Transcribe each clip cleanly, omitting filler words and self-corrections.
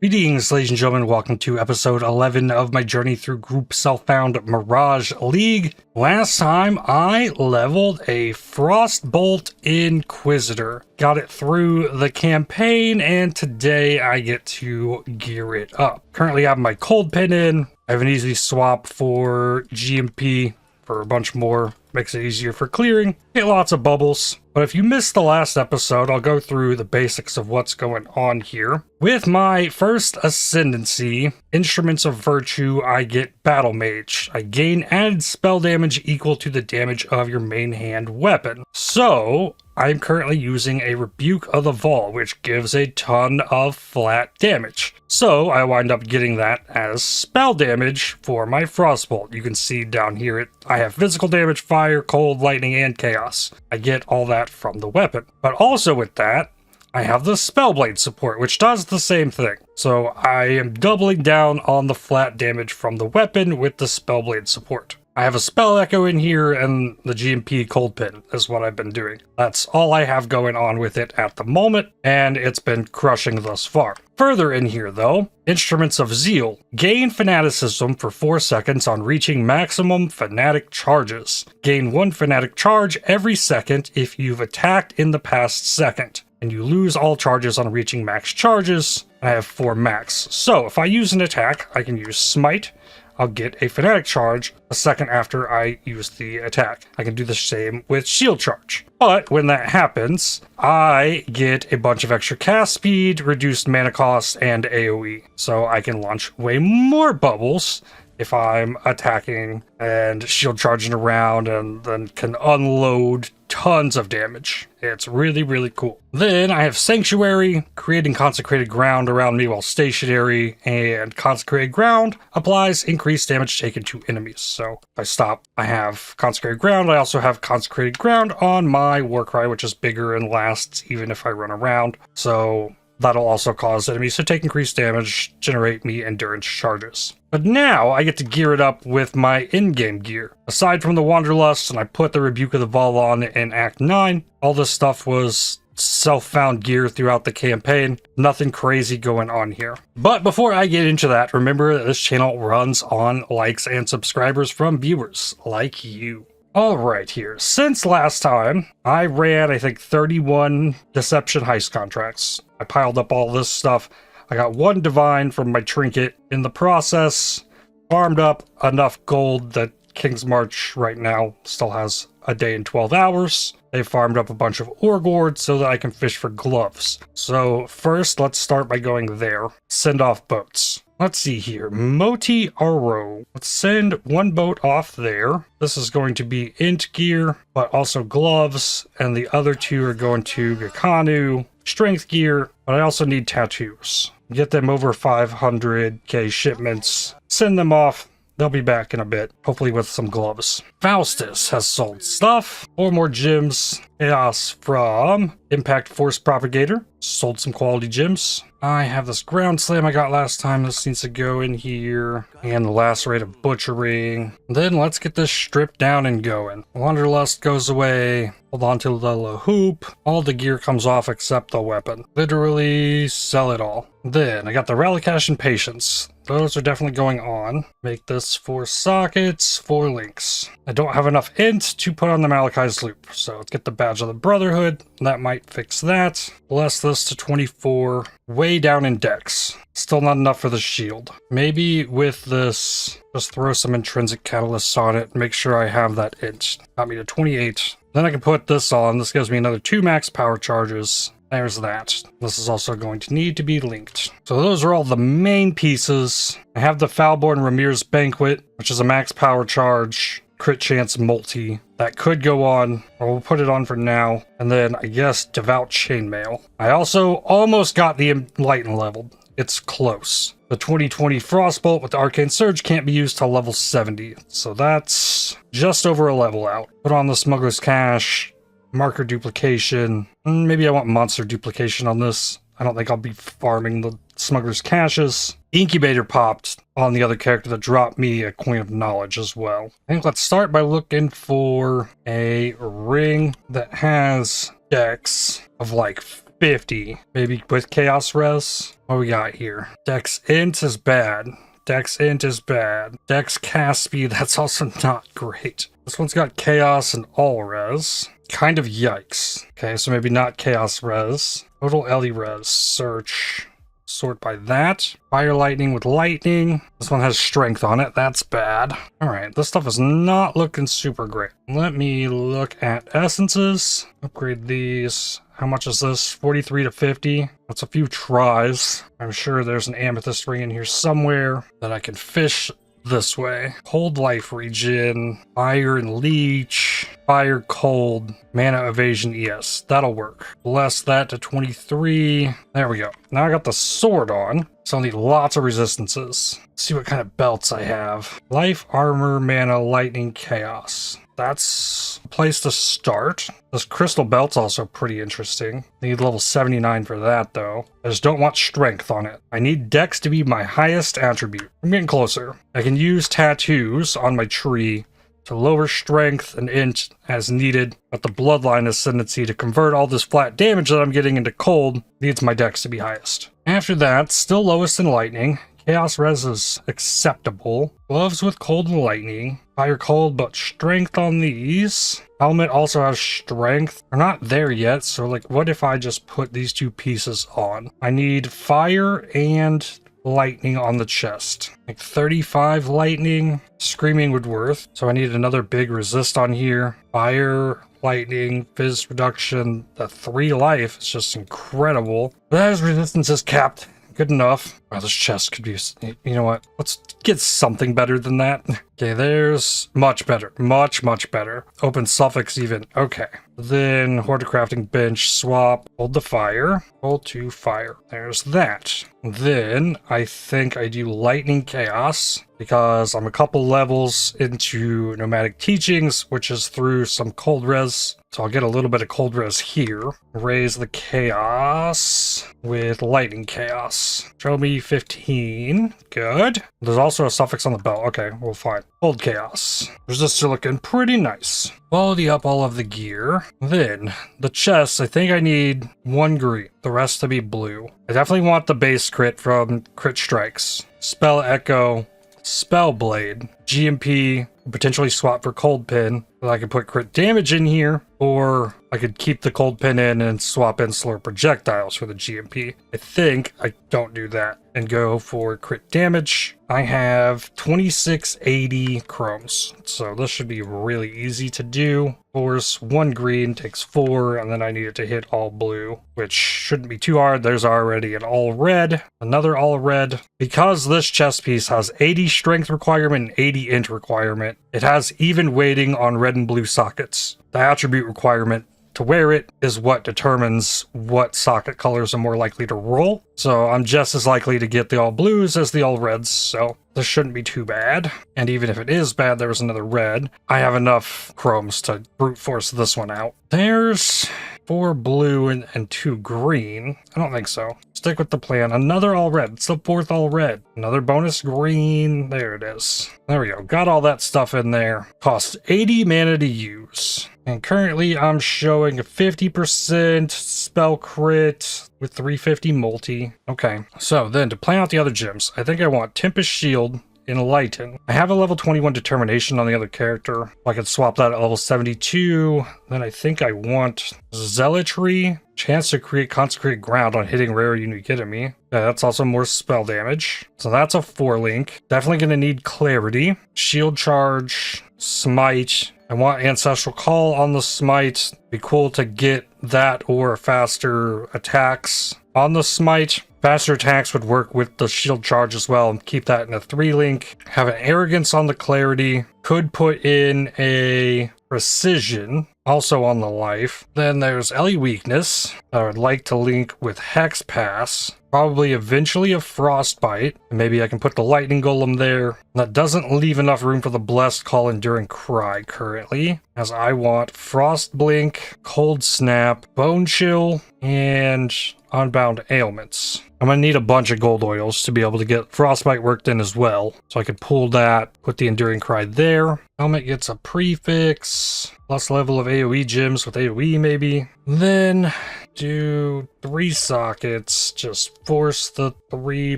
Greetings, ladies and gentlemen. Welcome to episode 11 of my journey through group self-found Mirage League. Last time I leveled a Frostbolt Inquisitor. Got it through the campaign, and today I get to gear it up. Currently I have my cold pin in. I have an easy swap for GMP for a bunch more. Makes it easier for clearing. Get lots of bubbles. But if you missed the last episode, I'll go through the basics of what's going on here. With my first ascendancy, Instruments of Virtue, I get Battlemage. I gain added spell damage equal to the damage of your main hand weapon. So, I'm currently using a Rebuke of the Vault, which gives a ton of flat damage. So, I wind up getting that as spell damage for my Frostbolt. You can see down here, I have physical damage, fire, cold, lightning, and chaos. I get all that from the weapon. But also with that, I have the Spellblade support, which does the same thing. So I am doubling down on the flat damage from the weapon with the Spellblade support. I have a Spell Echo in here, and the GMP Cold Pin is what I've been doing. That's all I have going on with it at the moment, and it's been crushing thus far. Further in here though, Instruments of Zeal. Gain Fanaticism for 4 seconds on reaching maximum Fanatic charges. Gain 1 Fanatic charge every second if you've attacked in the past second. And you lose all charges on reaching max charges. I have 4 max. So if I use an attack, I can use Smite. I'll get a Fanatic charge a second after I use the attack. I can do the same with Shield charge. But when that happens, I get a bunch of extra cast speed, reduced mana cost, and AoE. So I can launch way more bubbles if I'm attacking and shield charging around, and then can unload tons of damage. It's really, really cool. Then I have Sanctuary, creating consecrated ground around me while stationary, and consecrated ground applies increased damage taken to enemies. So if I stop, I have consecrated ground. I also have consecrated ground on my Warcry, which is bigger and lasts even if I run around. So that'll also cause enemies to take increased damage, generate me endurance charges. But now I get to gear it up with my in-game gear. Aside from the Wanderlust, and I put the Rebuke of the Vault on in Act 9, all this stuff was self-found gear throughout the campaign. Nothing crazy going on here. But before I get into that, remember that this channel runs on likes and subscribers from viewers like you. Alright here, since last time, I ran, I think, 31 Deception Heist contracts. I piled up all this stuff. I got 1 Divine from my Trinket. In the process, farmed up enough gold that King's March right now still has a day and 12 hours. They farmed up a bunch of Ore Gourds so that I can fish for gloves. So first, let's start by going there. Send off boats. Let's see here, Moti Aro. Let's send 1 boat off there. This is going to be int gear, but also gloves, and the other 2 are going to Gakanu, strength gear, but I also need tattoos. Get them over 500k shipments, send them off. They'll be back in a bit, hopefully with some gloves. Faustus has sold stuff, 4 more gems. Chaos from Impact Force Propagator, sold some quality gems. I have this Ground Slam I got last time, this needs to go in here. And the Lacerate of Butchering. Then let's get this stripped down and going. Wanderlust goes away. Hold on to the Lahoop. All the gear comes off except the weapon. Literally sell it all. Then I got the Relicash and Patience. Those are definitely going on. Make this 4 sockets, 4 links. I don't have enough int to put on the Malachai's Loop, so let's get the Badge of the Brotherhood. That might fix that. Bless this to 24. Way down in dex. Still not enough for the shield. Maybe with this, just throw some intrinsic catalysts on it. Make sure I have that int. Got me to 28. Then I can put this on. This gives me another 2 max power charges. There's that. This is also going to need to be linked. So those are all the main pieces. I have the Foulborn Ramir's Banquet, which is a max power charge, crit chance multi. That could go on, or we'll put it on for now. And then I guess Devout Chainmail. I also almost got the Enlighten leveled. It's close. The 2020 Frostbolt with the Arcane Surge can't be used till level 70. So that's just over a level out. Put on the Smuggler's Cache. Marker duplication. Maybe I want monster duplication on this. I don't think I'll be farming the Smuggler's Caches. Incubator popped on the other character that dropped me a Coin of Knowledge as well. I think let's start by looking for a ring that has dex of like 50. Maybe with Chaos Res. What we got here? Dex Int is bad. Dex Int is bad. Dex Cast Speed, that's also not great. This one's got Chaos and All Res. Kind of yikes. Okay, so maybe not Chaos Res. Total Ellie Res. Search. Sort by that. Fire Lightning with Lightning. This one has Strength on it. That's bad. Alright, this stuff is not looking super great. Let me look at Essences. Upgrade these. How much is this? 43 to 50. That's a few tries. I'm sure there's an Amethyst ring in here somewhere that I can fish this way. Cold Life Regen, Fire and Leech, Fire Cold, Mana Evasion ES. That'll work. Bless that to 23. There we go. Now I got the sword on, so I'll need lots of resistances. Let's see what kind of belts I have. Life, Armor, Mana, Lightning, Chaos. That's a place to start. This crystal belt's also pretty interesting. Need level 79 for that though. I just don't want strength on it. I need dex to be my highest attribute. I'm getting closer. I can use tattoos on my tree to lower strength and int as needed, but the bloodline ascendancy to convert all this flat damage that I'm getting into cold needs my dex to be highest. After that, still lowest in lightning. Chaos Res is acceptable. Gloves with cold and lightning. Fire cold, but strength on these. Helmet also has strength. We're not there yet, so like, what if I just put these two pieces on? I need fire and lightning on the chest. Like 35 lightning. Screaming would worth. So I need another big resist on here. Fire, lightning, fizz reduction. The 3 life is just incredible. That resistance is capped. Good enough. Wow, this chest could be... You know what? Let's get something better than that. Okay, there's... Much better. Much, much better. Open suffix even. Okay. Then, Horde Crafting Bench, swap, hold the fire, hold to fire. There's that. Then, I think I do Lightning Chaos, because I'm a couple levels into Nomadic Teachings, which is through some Cold Res. So I'll get a little bit of Cold Res here. Raise the Chaos with Lightning Chaos. Show me 15. Good. There's also a suffix on the belt. Okay, well, fine. Cold Chaos. Resistors are looking pretty nice. Quality up all of the gear. Then, the chest, I think I need 1 green. The rest to be blue. I definitely want the base crit from Crit Strikes. Spell Echo. Spell Blade. GMP. Potentially swap for Cold Pin. I could put crit damage in here, or I could keep the Cold Pin in and swap in Slur Projectiles for the GMP. I think I don't do that and go for crit damage. I have 2680 chromes, so this should be really easy to do. Force 1 green takes 4, and then I need it to hit all blue, which shouldn't be too hard. There's already an all red, another all red. Because this chest piece has 80 strength requirement and 80 int requirement, it has even weighting on red and blue sockets. The attribute requirement to wear it is what determines what socket colors are more likely to roll. So I'm just as likely to get the all blues as the all reds, so this shouldn't be too bad. And even if it is bad, there's another red. I have enough chromes to brute force this one out. There's 4 blue and 2 green. I don't think so. Stick with the plan. Another all red. It's the 4th all red. Another bonus green. There it is. There we go. Got all that stuff in there. Costs 80 mana to use. And currently I'm showing a 50% spell crit with 350 multi. Okay, so then to plan out the other gems, I think I want Tempest Shield, Enlighten. I have a level 21 Determination on the other character. I could swap that at level 72. Then I think I want Zealotry. Chance to create Consecrated Ground on hitting rare unique enemy. Yeah, that's also more spell damage. So that's a 4-link. Definitely going to need Clarity. Shield Charge. Smite. I want Ancestral Call on the Smite. Be cool to get that or faster attacks on the Smite. Faster attacks would work with the shield charge as well, and keep that in a 3-link. Have an Arrogance on the Clarity. Could put in a Precision, also on the life. Then there's Ellie Weakness. I would like to link with Hex Pass. Probably eventually a Frostbite. And maybe I can put the Lightning Golem there. That doesn't leave enough room for the Blessed Call Enduring Cry currently, as I want Frost Blink, Cold Snap, Bone Chill, and Unbound Ailments. I'm going to need a bunch of gold oils to be able to get Frostbite worked in as well. So I could pull that, put the Enduring Cry there. Helmet gets a prefix, plus level of AoE gems with AoE maybe. Then do 3 sockets, just force the 3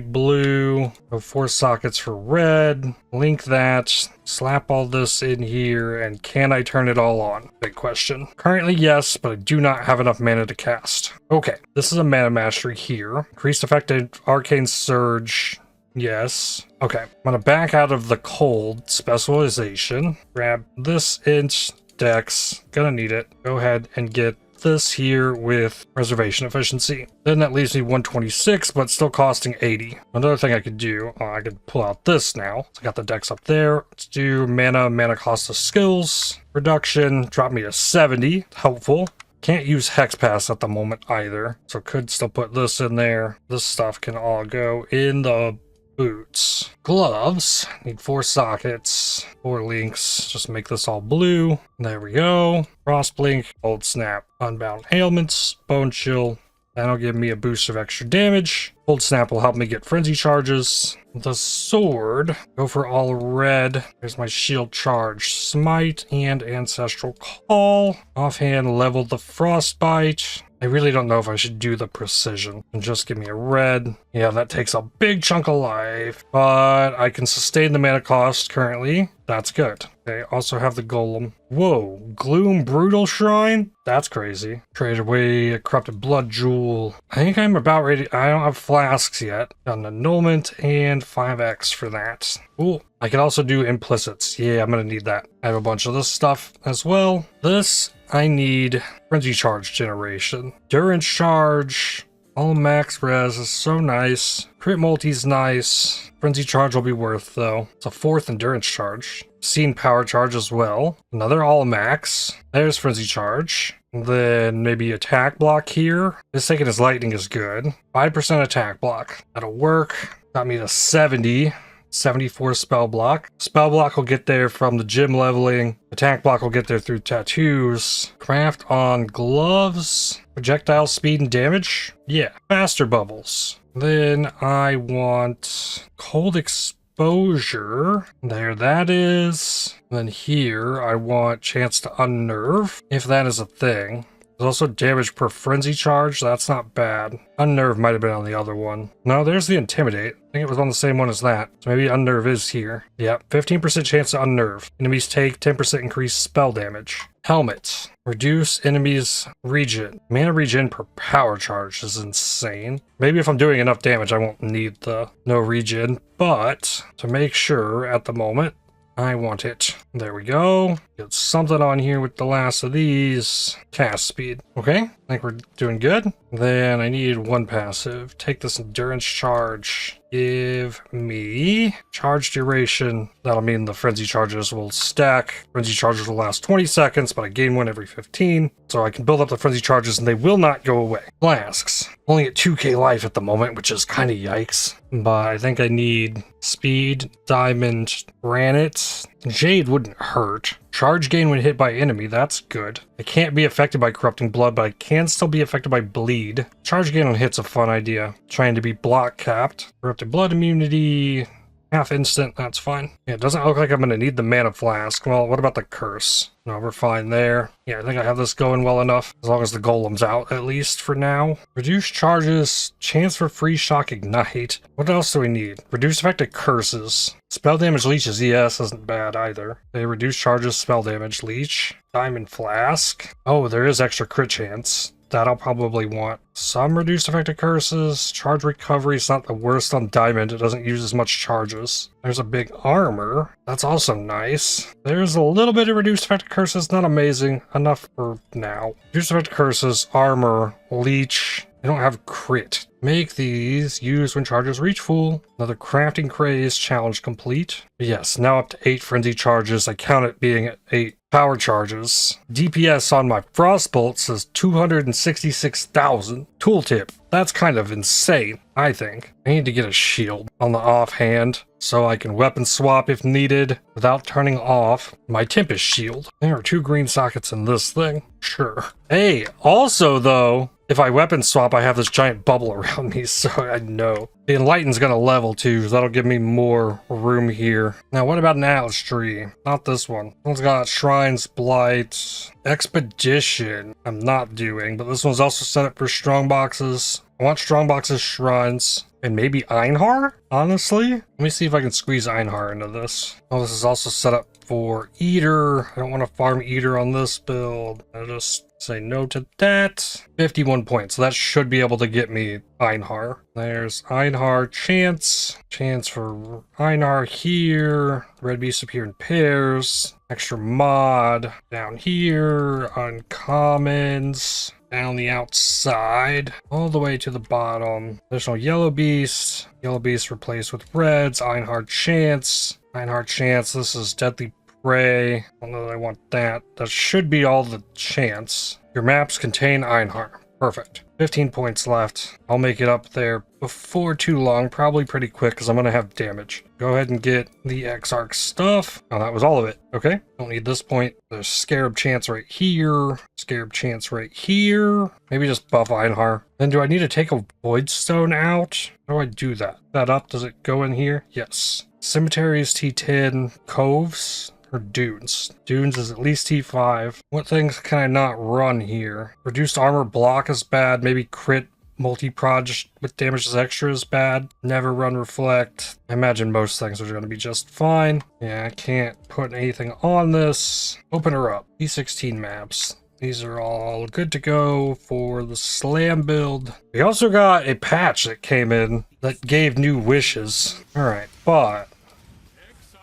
blue, go 4 sockets for red, link that, slap all this in here, and can I turn it all on? Big question. Currently, yes, but I do not have enough mana to cast. Okay, this is a mana mastery here. Increased effective arcane surge. Yes. Okay, I'm gonna back out of the cold specialization. Grab this inch dex. Gonna need it. Go ahead and get this here with reservation efficiency. Then that leaves me 126, but still costing 80. Another thing I could do, I could pull out this now. So I got the dex up there. Let's do mana cost of skills reduction. Drop me to 70. Helpful. Can't use Hex Pass at the moment either, so could still put this in there. This stuff can all go in the boots. Gloves, need 4 sockets, 4 links, just make this all blue. There we go. Frost Blink, Cold Snap, Unbound Ailments, Bone Chill. That'll give me a boost of extra damage. Cold Snap will help me get Frenzy Charges. The sword, go for all red. There's my shield charge. Smite and Ancestral Call. Offhand, level the Frostbite. I really don't know if I should do the precision and just give me a red. Yeah, that takes a big chunk of life, but I can sustain the mana cost currently. That's good. Okay, also have the golem. Whoa, Gloom Brutal Shrine? That's crazy. Trade away a Corrupted Blood Jewel. I think I'm about ready. I don't have flasks yet. Got an annulment and 5x for that. Cool. I can also do implicits. Yeah, I'm gonna need that. I have a bunch of this stuff as well. This, I need Frenzy Charge generation. Endurance Charge. All max res is so nice. Crit multi's nice. Frenzy Charge will be worth though. It's a 4th Endurance Charge. Scene Power Charge as well. Another all max. There's Frenzy Charge. Then maybe attack block here. This taking his lightning is good. 5% attack block. That'll work. Got me to 70. 74 spell block. Spell block will get there from the gym leveling. Attack block will get there through tattoos. Craft on gloves. Projectile speed and damage. Yeah. Faster bubbles. Then I want cold exposure. There that is. Then here I want chance to unnerve, if that is a thing. There's also damage per frenzy charge. That's not bad. Unnerve might have been on the other one. No, there's the intimidate. I think it was on the same one as that. So maybe unnerve is here. Yep, 15% chance to unnerve. Enemies take 10% increased spell damage. Helmet. Reduce enemies regen. Mana regen per power charge is insane. Maybe if I'm doing enough damage, I won't need the no regen. But to make sure at the moment, I want it. There we go. Get something on here with the last of these. Cast speed. Okay, I think we're doing good. Then I need 1 passive. Take this endurance charge. Give me charge duration. That'll mean the frenzy charges will stack. Frenzy charges will last 20 seconds, but I gain 1 every 15. So I can build up the frenzy charges and they will not go away. Flasks. Only at 2k life at the moment, which is kind of yikes. But I think I need speed, diamond, granite. Jade wouldn't hurt. Charge gain when hit by enemy, that's good. I can't be affected by corrupting blood, but I can still be affected by bleed. Charge gain on hit's a fun idea. Trying to be block capped. Corrupted blood immunity, half instant, that's fine. Yeah, it doesn't look like I'm gonna need the mana flask. Well, what about the curse? No, we're fine there. Yeah, I think I have this going well enough, as long as the golem's out, at least for now. Reduce charges, chance for free shock ignite. What else do we need? Reduce effective curses. Spell damage leeches, yes, isn't bad either. They reduce charges, spell damage, leech. Diamond flask. Oh, there is extra crit chance. That I'll probably want. Some reduced effective curses. Charge recovery is not the worst on diamond. It doesn't use as much charges. There's a big armor. That's also nice. There's a little bit of reduced effective curses. Not amazing. Enough for now. Reduced effective curses, armor, leech. I don't have crit. Make these used when charges reach full. Another crafting craze challenge complete. Yes, now up to 8 frenzy charges. I count it being at 8 power charges. DPS on my Frostbolt says 266,000. Tooltip. That's kind of insane, I think. I need to get a shield on the offhand so I can weapon swap if needed without turning off my Tempest shield. There are 2 green sockets in this thing. Sure. Hey, also though, if I weapon swap, I have this giant bubble around me, so I know. The Enlighten's gonna level too, so that'll give me more room here. Now, what about an Atlas tree? Not this one. This one's got Shrines, Blight, Expedition. I'm not doing, but this one's also set up for strong boxes. I want strong boxes, shrines, and maybe Einhar, honestly. Let me see if I can squeeze Einhar into this. Oh, this is also set up for Eater. I don't want to farm Eater on this build. I'll just say no to that. 51 points, so that should be able to get me Einhar. There's Einhar chance. Chance for Einhar here. Red beasts appear in pairs. Extra mod down here. Uncommons. Down the outside, all the way to the bottom. Additional yellow beast. Yellow beast replaced with reds. Einhard chance. Einhard chance. This is deadly prey. I don't know that I want that. That should be all the chance. Your maps contain Einhar. Perfect. 15 points left. I'll make it up there before too long, probably pretty quick because I'm going to have damage. Go ahead and get the Exarch stuff. Oh, that was all of it. Okay, don't need this point. There's Scarab chance right here. Scarab chance right here. Maybe just buff Einhar. Then do I need to take a Voidstone out? How do I do that? That up? Does it go in here? Yes. Cemeteries, T10, Coves. Or Dunes. Dunes is at least T5. What things can I not run here? Reduced armor block is bad. Maybe crit multi-proj with damage is extra is bad. Never run reflect. I imagine most things are going to be just fine. Yeah, I can't put anything on this. Open her up. E16 maps. These are all good to go for the slam build. We also got a patch that came in that gave new wishes. Alright, but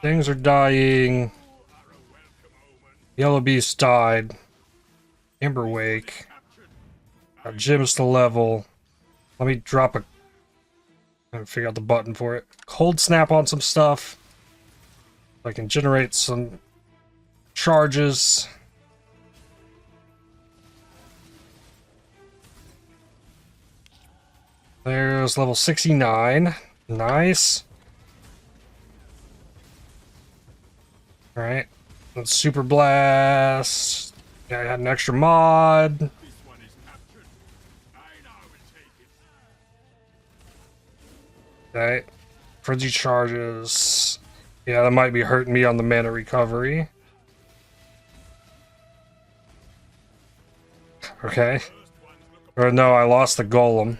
things are dying. Yellow Beast died. Emberwake. Got gems to level. Let me drop a... I figure out the button for it. Cold snap on some stuff. I can generate some charges. There's level 69. Nice. Alright. Let's Super Blast. Yeah, I had an extra mod. Okay. Frenzy charges. Yeah, that might be hurting me on the mana recovery. Okay. Or no, I lost the golem.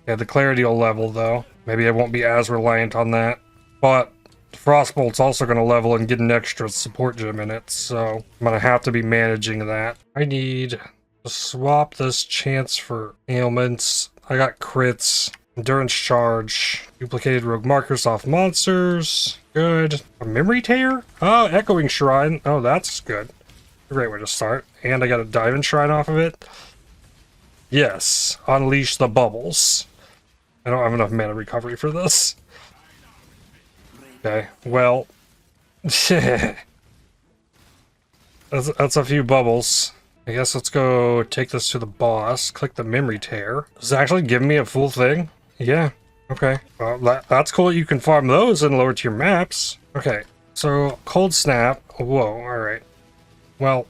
Yeah, the clarity will level though. Maybe I won't be as reliant on that. But Frostbolt's also going to level and get an extra support gem in it, so I'm going to have to be managing that. I need to swap this chance for ailments. I got crits, endurance charge, duplicated rogue markers off monsters. Good. A memory tear? Oh, echoing shrine. Oh, that's good. A great way to start. And I got a diamond shrine off of it. Yes, unleash the bubbles. I don't have enough mana recovery for this. Okay, well, that's a few bubbles. I guess let's go take this to the boss. Click the memory tear. Does it actually give me a full thing? Yeah, okay. Well, that's cool. You can farm those in lower tier maps. Okay, so cold snap. Whoa, alright. Well,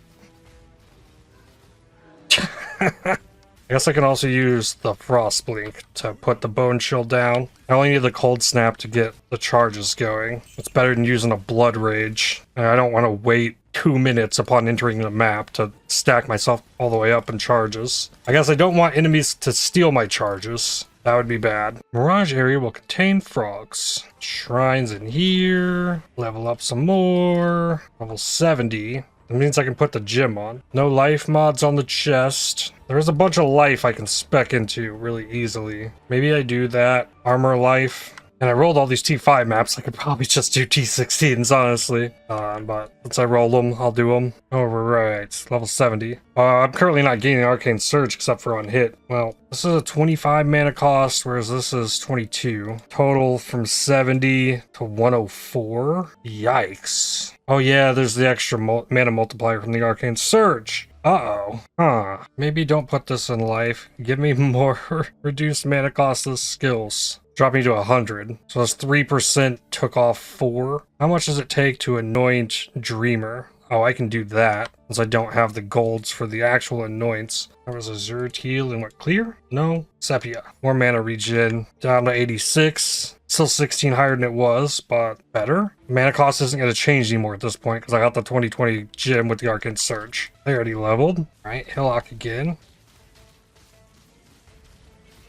I guess I can also use the Frost Blink to put the Bone Chill down. I only need the Cold Snap to get the charges going. It's better than using a Blood Rage. And I don't want to wait 2 minutes upon entering the map to stack myself all the way up in charges. I guess I don't want enemies to steal my charges. That would be bad. Mirage area will contain frogs. Shrines in here. Level up some more. Level 70. That means I can put the gym on. No life mods on the chest. There's a bunch of life I can spec into really easily. Maybe I do that. Armor life. And I rolled all these T5 maps. I could probably just do T16s, honestly. But once I roll them, I'll do them. Alright, level 70. I'm currently not gaining Arcane Surge except for on hit. Well, this is a 25 mana cost, whereas this is 22. Total from 70 to 104. Yikes. Oh yeah, there's the extra mana multiplier from the Arcane Surge. Uh-oh. Huh. Maybe don't put this in life. Give me more reduced mana cost of skills. Drop me to 100. So that's 3% took off 4. How much does it take to anoint Dreamer? Oh, I can do that. since I don't have the golds for the actual annoyance. That was Azure Teal and what, clear? No? Sepia. More mana regen. Down to 86. Still 16 higher than it was, but better. Mana cost isn't going to change anymore at this point because I got the 2020 gem with the Arcane Surge. They already leveled. All right, Hillock again.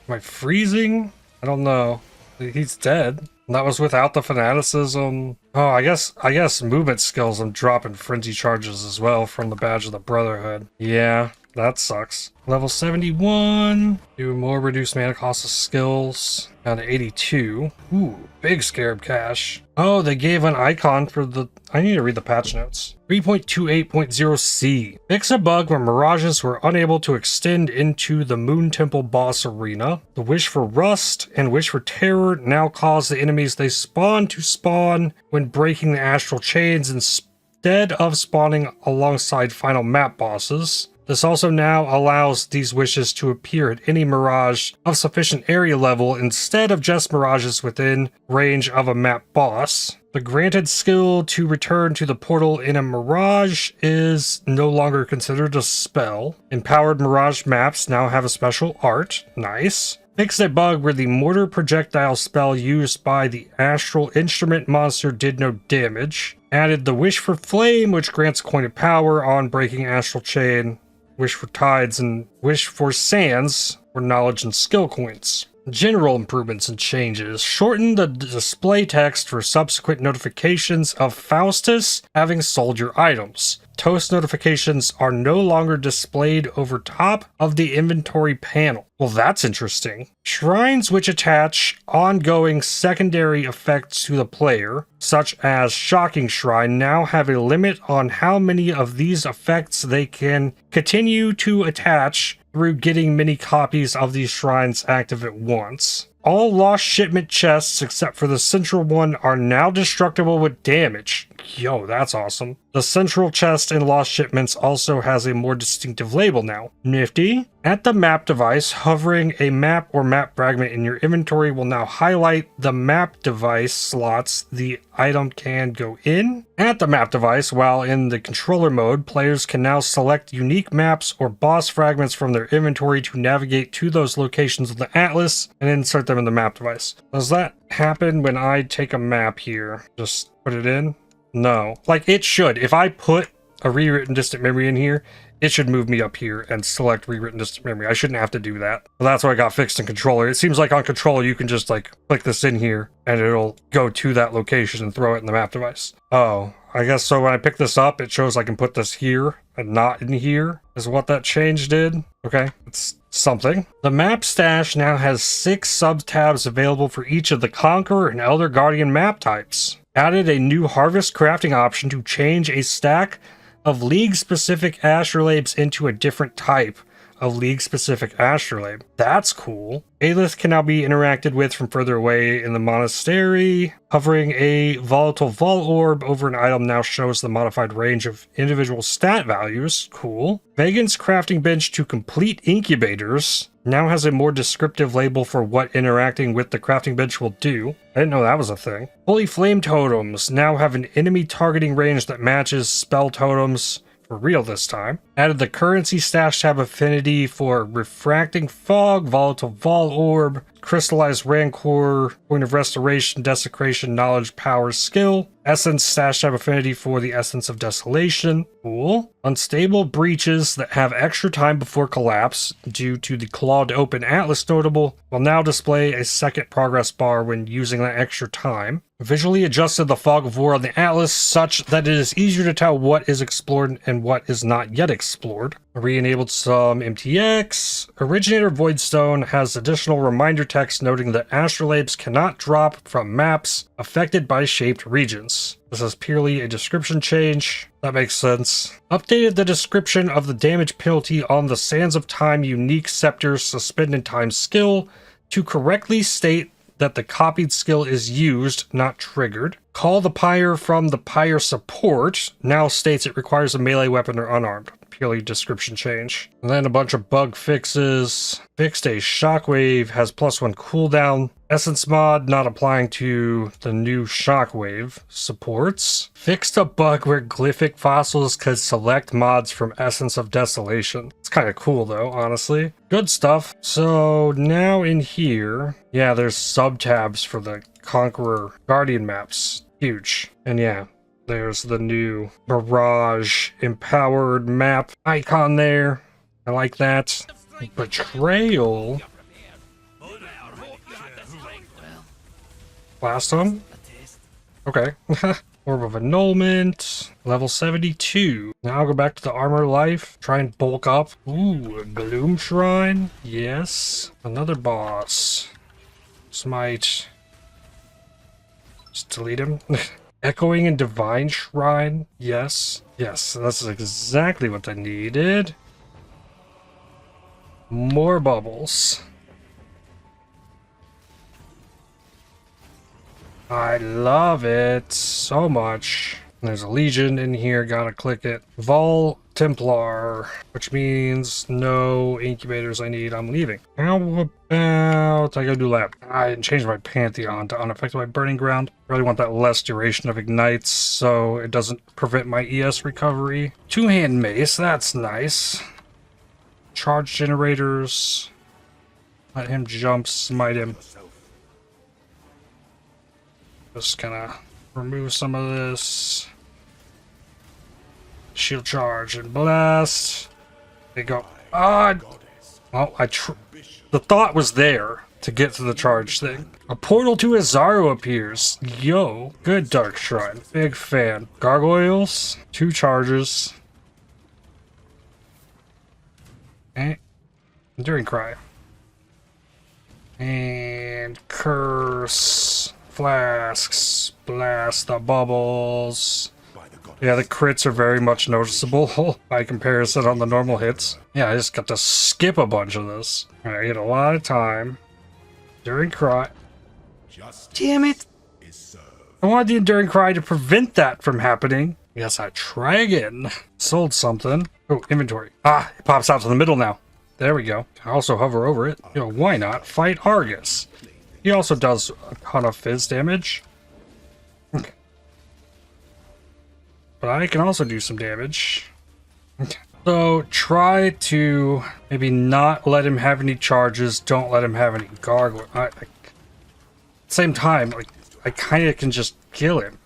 Am I freezing? I don't know. He's dead. That was without the fanaticism. Oh, I guess movement skills I'm dropping frenzy charges as well from the Badge of the Brotherhood. Yeah, that sucks. Level 71. Do more reduced mana cost of skills. Down to 82. Ooh, big Scarab Cache. Oh, they gave an icon for the... I need to read the patch notes. 3.28.0c. Fix a bug where mirages were unable to extend into the Moon Temple boss arena. The Wish for Rust and Wish for Terror now cause the enemies they spawn to spawn when breaking the astral chains instead of spawning alongside final map bosses. This also now allows these wishes to appear at any mirage of sufficient area level instead of just mirages within range of a map boss. The granted skill to return to the portal in a mirage is no longer considered a spell. Empowered mirage maps now have a special art. Nice. Fixed a bug where the mortar projectile spell used by the astral instrument monster did no damage. Added the Wish for Flame, which grants coin of power on breaking astral chain. Wish for Tides and Wish for Sands for knowledge and skill coins. General improvements and changes. Shorten the display text for subsequent notifications of Faustus having sold your items. Toast notifications are no longer displayed over top of the inventory panel. Well, that's interesting. Shrines which attach ongoing secondary effects to the player, such as Shocking Shrine, now have a limit on how many of these effects they can continue to attach through getting many copies of these shrines active at once. All lost shipment chests except for the central one are now destructible with damage. Yo, that's awesome. The central chest in lost shipments also has a more distinctive label now. Nifty. At the map device, hovering a map or map fragment in your inventory will now highlight the map device slots the item can go in. At the map device, while in the controller mode, players can now select unique maps or boss fragments from their inventory to navigate to those locations of the atlas and insert them in the map device. Does that happen when I take a map here? Just put it in? No. Like, it should. If I put a rewritten distant memory in here, it should move me up here and select rewritten distant memory. I shouldn't have to do that. Well, that's why I got fixed in controller. It seems like on controller you can just like click this in here and it'll go to that location and throw it in the map device. Oh, I guess so when I pick this up, it shows I can put this here and not in here is what that change did. Okay, it's something. The map stash now has 6 sub-tabs available for each of the Conqueror and Elder Guardian map types. Added a new harvest crafting option to change a stack of League-specific astrolabes into a different type of League-specific astrolabe. That's cool. Aelith can now be interacted with from further away in the monastery. Hovering a volatile Vol Orb over an item now shows the modified range of individual stat values. Cool. Vagan's crafting bench to complete incubators now has a more descriptive label for what interacting with the crafting bench will do. I didn't know that was a thing. Holy Flame totems now have an enemy targeting range that matches spell totems. For real this time. Added the currency stash tab affinity for refracting fog, volatile Vol Orb, crystallized rancor, point of restoration, desecration, knowledge, power, skill. Essence stash tab affinity for the essence of desolation. Cool. Unstable breaches that have extra time before collapse due to the clawed open atlas notable will now display a second progress bar when using that extra time. Visually adjusted the fog of war on the atlas such that it is easier to tell what is explored and what is not yet explored. Re-enabled some MTX. Originator Voidstone has additional reminder text noting that astrolabes cannot drop from maps affected by shaped regions. This is purely a description change. That makes sense. Updated the description of the damage penalty on the Sands of Time unique Scepter's Suspended Time skill to correctly state that the copied skill is used, not triggered. Call the Pyre from the Pyre support now states it requires a melee weapon or unarmed. purely description change. And then a bunch of bug fixes. Fixed a shockwave, has +1 cooldown. Essence mod not applying to the new shockwave supports. Fixed a bug where glyphic fossils could select mods from Essence of Desolation. It's kind of cool though, honestly. Good stuff. So now in here, yeah, there's sub-tabs for the Conqueror Guardian maps. Huge. And yeah, there's the new Mirage empowered map icon there. I like that. Betrayal. Blast on? Okay. Orb of Annulment. Level 72. Now I'll go back to the Armor Life. Try and bulk up. Ooh, a Gloom Shrine. Yes. Another boss. Smite. Just delete him. Echoing and Divine Shrine. Yes. Yes, that's exactly what I needed. More bubbles. I love it so much. There's a Legion in here, gotta click it. Vol Templar, which means no incubators I need, I'm leaving. How about I go do lab? I didn't change my Pantheon to unaffected by Burning Ground. Really want that less duration of ignites so it doesn't prevent my ES recovery. Two-hand mace, that's nice. Charge generators. Let him jump, smite him. Just gonna remove some of this. Shield charge and blast. There you go. Ah! Well, the thought was there to get to the charge thing. A portal to Azaro appears. Yo, good Dark Shrine. Big fan. Gargoyles. 2 charges. Okay. Enduring Cry. And Curse. Flasks. Blast the bubbles. Yeah, the crits are very much noticeable by comparison on the normal hits. Yeah, I just got to skip a bunch of this. Alright, I get a lot of time. Enduring Cry. Damn it! I wanted the Enduring Cry to prevent that from happening. Yes, I try again. Sold something. Oh, inventory. Ah, it pops out to the middle now. There we go. I also hover over it. You know, why not? Fight Argus. He also does a ton of fizz damage. But I can also do some damage. So try to maybe not let him have any charges. Don't let him have any gargoyle. At the same time, like, I kind of can just kill him.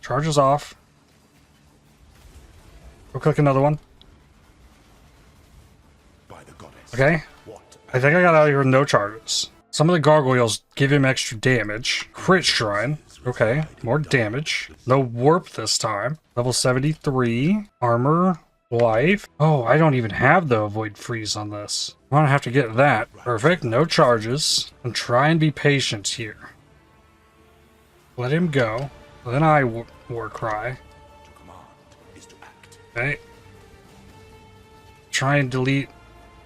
Charges off. Go click another one. Okay. I think I got out of here with no charges. Some of the gargoyles give him extra damage. Crit Shrine. Okay, more damage. No warp this time. Level 73. Armor. Life. Oh, I don't even have the avoid freeze on this. I'm gonna have to get that. Perfect. No charges. And try and be patient here. Let him go. Then I war cry. Okay. Try and delete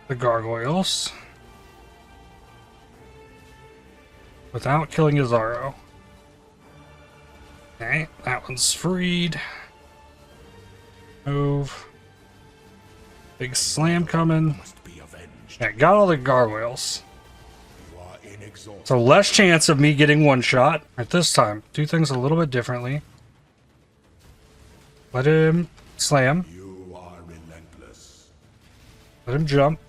the gargoyles. Without killing Azaro. Okay, that one's freed. Move. Big slam coming. Yeah, got all the gargoyles. So less chance of me getting one shot. At this time, do things a little bit differently. Let him slam. Let him jump.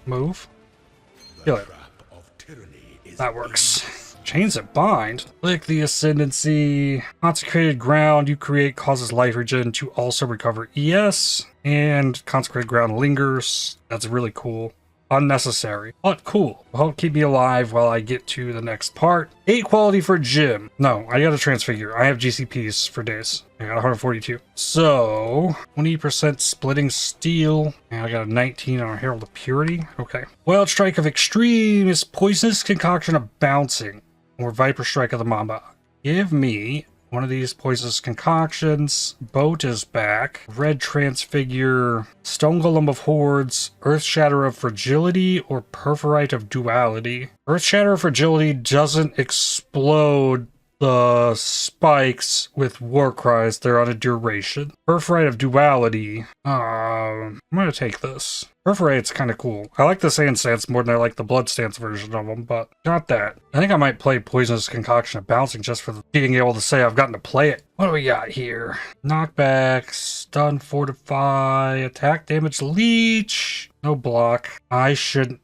Move. Kill it. That works. Chains that bind. Click the Ascendancy. Consecrated ground you create causes life regen to also recover ES. And consecrated ground lingers. That's really cool. Unnecessary, but cool. Will help keep me alive while I get to the next part. 8 quality for Jim. No, I gotta transfigure. I have GCPs for days. I got 142. So, 20% splitting steel. And I got a 19 on Herald of Purity. Okay. Wild Strike of Extreme is poisonous concoction of bouncing. Or Viper Strike of the Mamba. Give me one of these poisonous concoctions. Boat is back. Red Transfigure. Stone Golem of Hordes. Earth Shatter of Fragility or Perforite of Duality. Earth Shatter of Fragility doesn't explode the spikes with war cries, they're on a duration. Birthright of Duality. I'm gonna take this. Birthright's kind of cool. I like the Sand Stance more than I like the Blood Stance version of them, but not that. I think I might play Poisonous Concoction of Bouncing just for being able to say I've gotten to play it. What do we got here? Knockback, Stun, Fortify, Attack, Damage, Leech. No block. I shouldn't.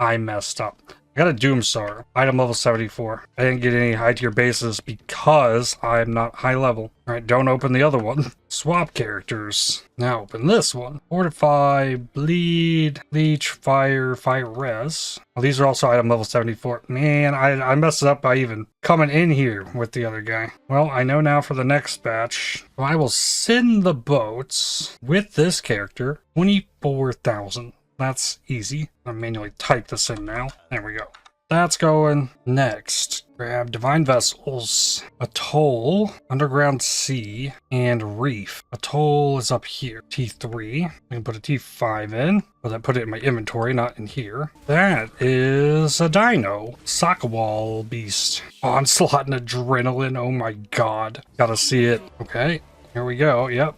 I messed up. I got a Doomstar, item level 74. I didn't get any high tier bases because I'm not high level. Alright, don't open the other one. Swap characters. Now open this one. Fortify, Bleed, Leech, Fire, Fire Res. Well, these are also item level 74. Man, I messed it up by even coming in here with the other guy. Well, I know now for the next batch. So I will send the boats with this character. 24,000. That's easy. I'll manually type this in now. There we go. That's going. Next, grab Divine Vessels, Atoll, Underground Sea, and Reef. Atoll is up here. T3. I can put a T5 in. Well, I put it in my inventory, not in here. That is a Dino. Sockawall Beast. Onslaught and Adrenaline. Oh my god. Gotta see it. Okay, here we go. Yep.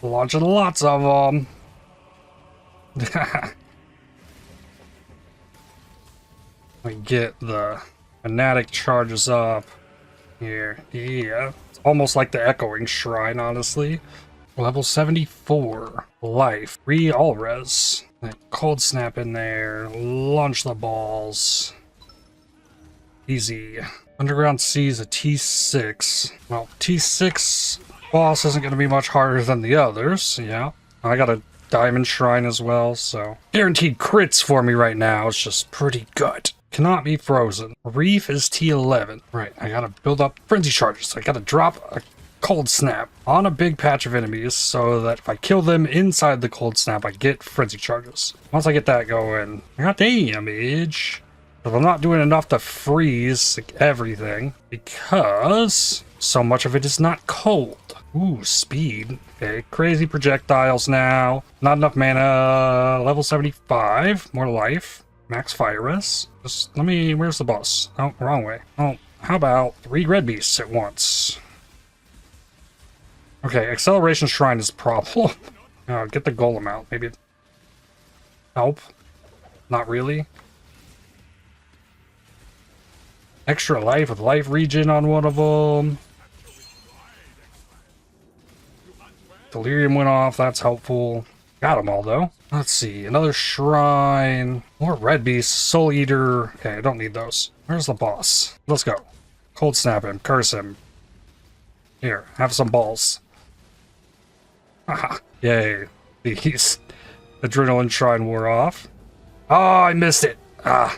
Launching lots of them. We get the fanatic charges up here. Yeah, it's almost like the Echoing Shrine, honestly. Level 74 life, 3 all res. Cold snap in there, launch the balls. Easy. Underground Sea is a T6. Well, T6 boss isn't going to be much harder than the others. Yeah, I got a Diamond Shrine as well, so guaranteed crits for me right now. It's just pretty good. Cannot be frozen. Reef is T11. Right, I gotta build up frenzy charges. I gotta drop a cold snap on a big patch of enemies so that if I kill them inside the cold snap, I get frenzy charges. Once I get that going, I got damage. But I'm not doing enough to freeze like, everything because so much of it is not cold. Ooh, speed. Okay, crazy projectiles now. Not enough mana. Level 75. More life. Max fire res. Just let me... Where's the boss? Oh, wrong way. Oh, how about 3 red beasts at once? Okay, acceleration shrine is a problem. Get the golem out. Maybe help. Not really. Extra life with life regen on one of them. Delirium went off, that's helpful. Got them all though. Let's see, another shrine. More red beasts, soul eater. Okay, I don't need those. Where's the boss? Let's go. Cold snap him, curse him. Here, have some balls. Haha, yay. These adrenaline shrine wore off. Oh, I missed it. I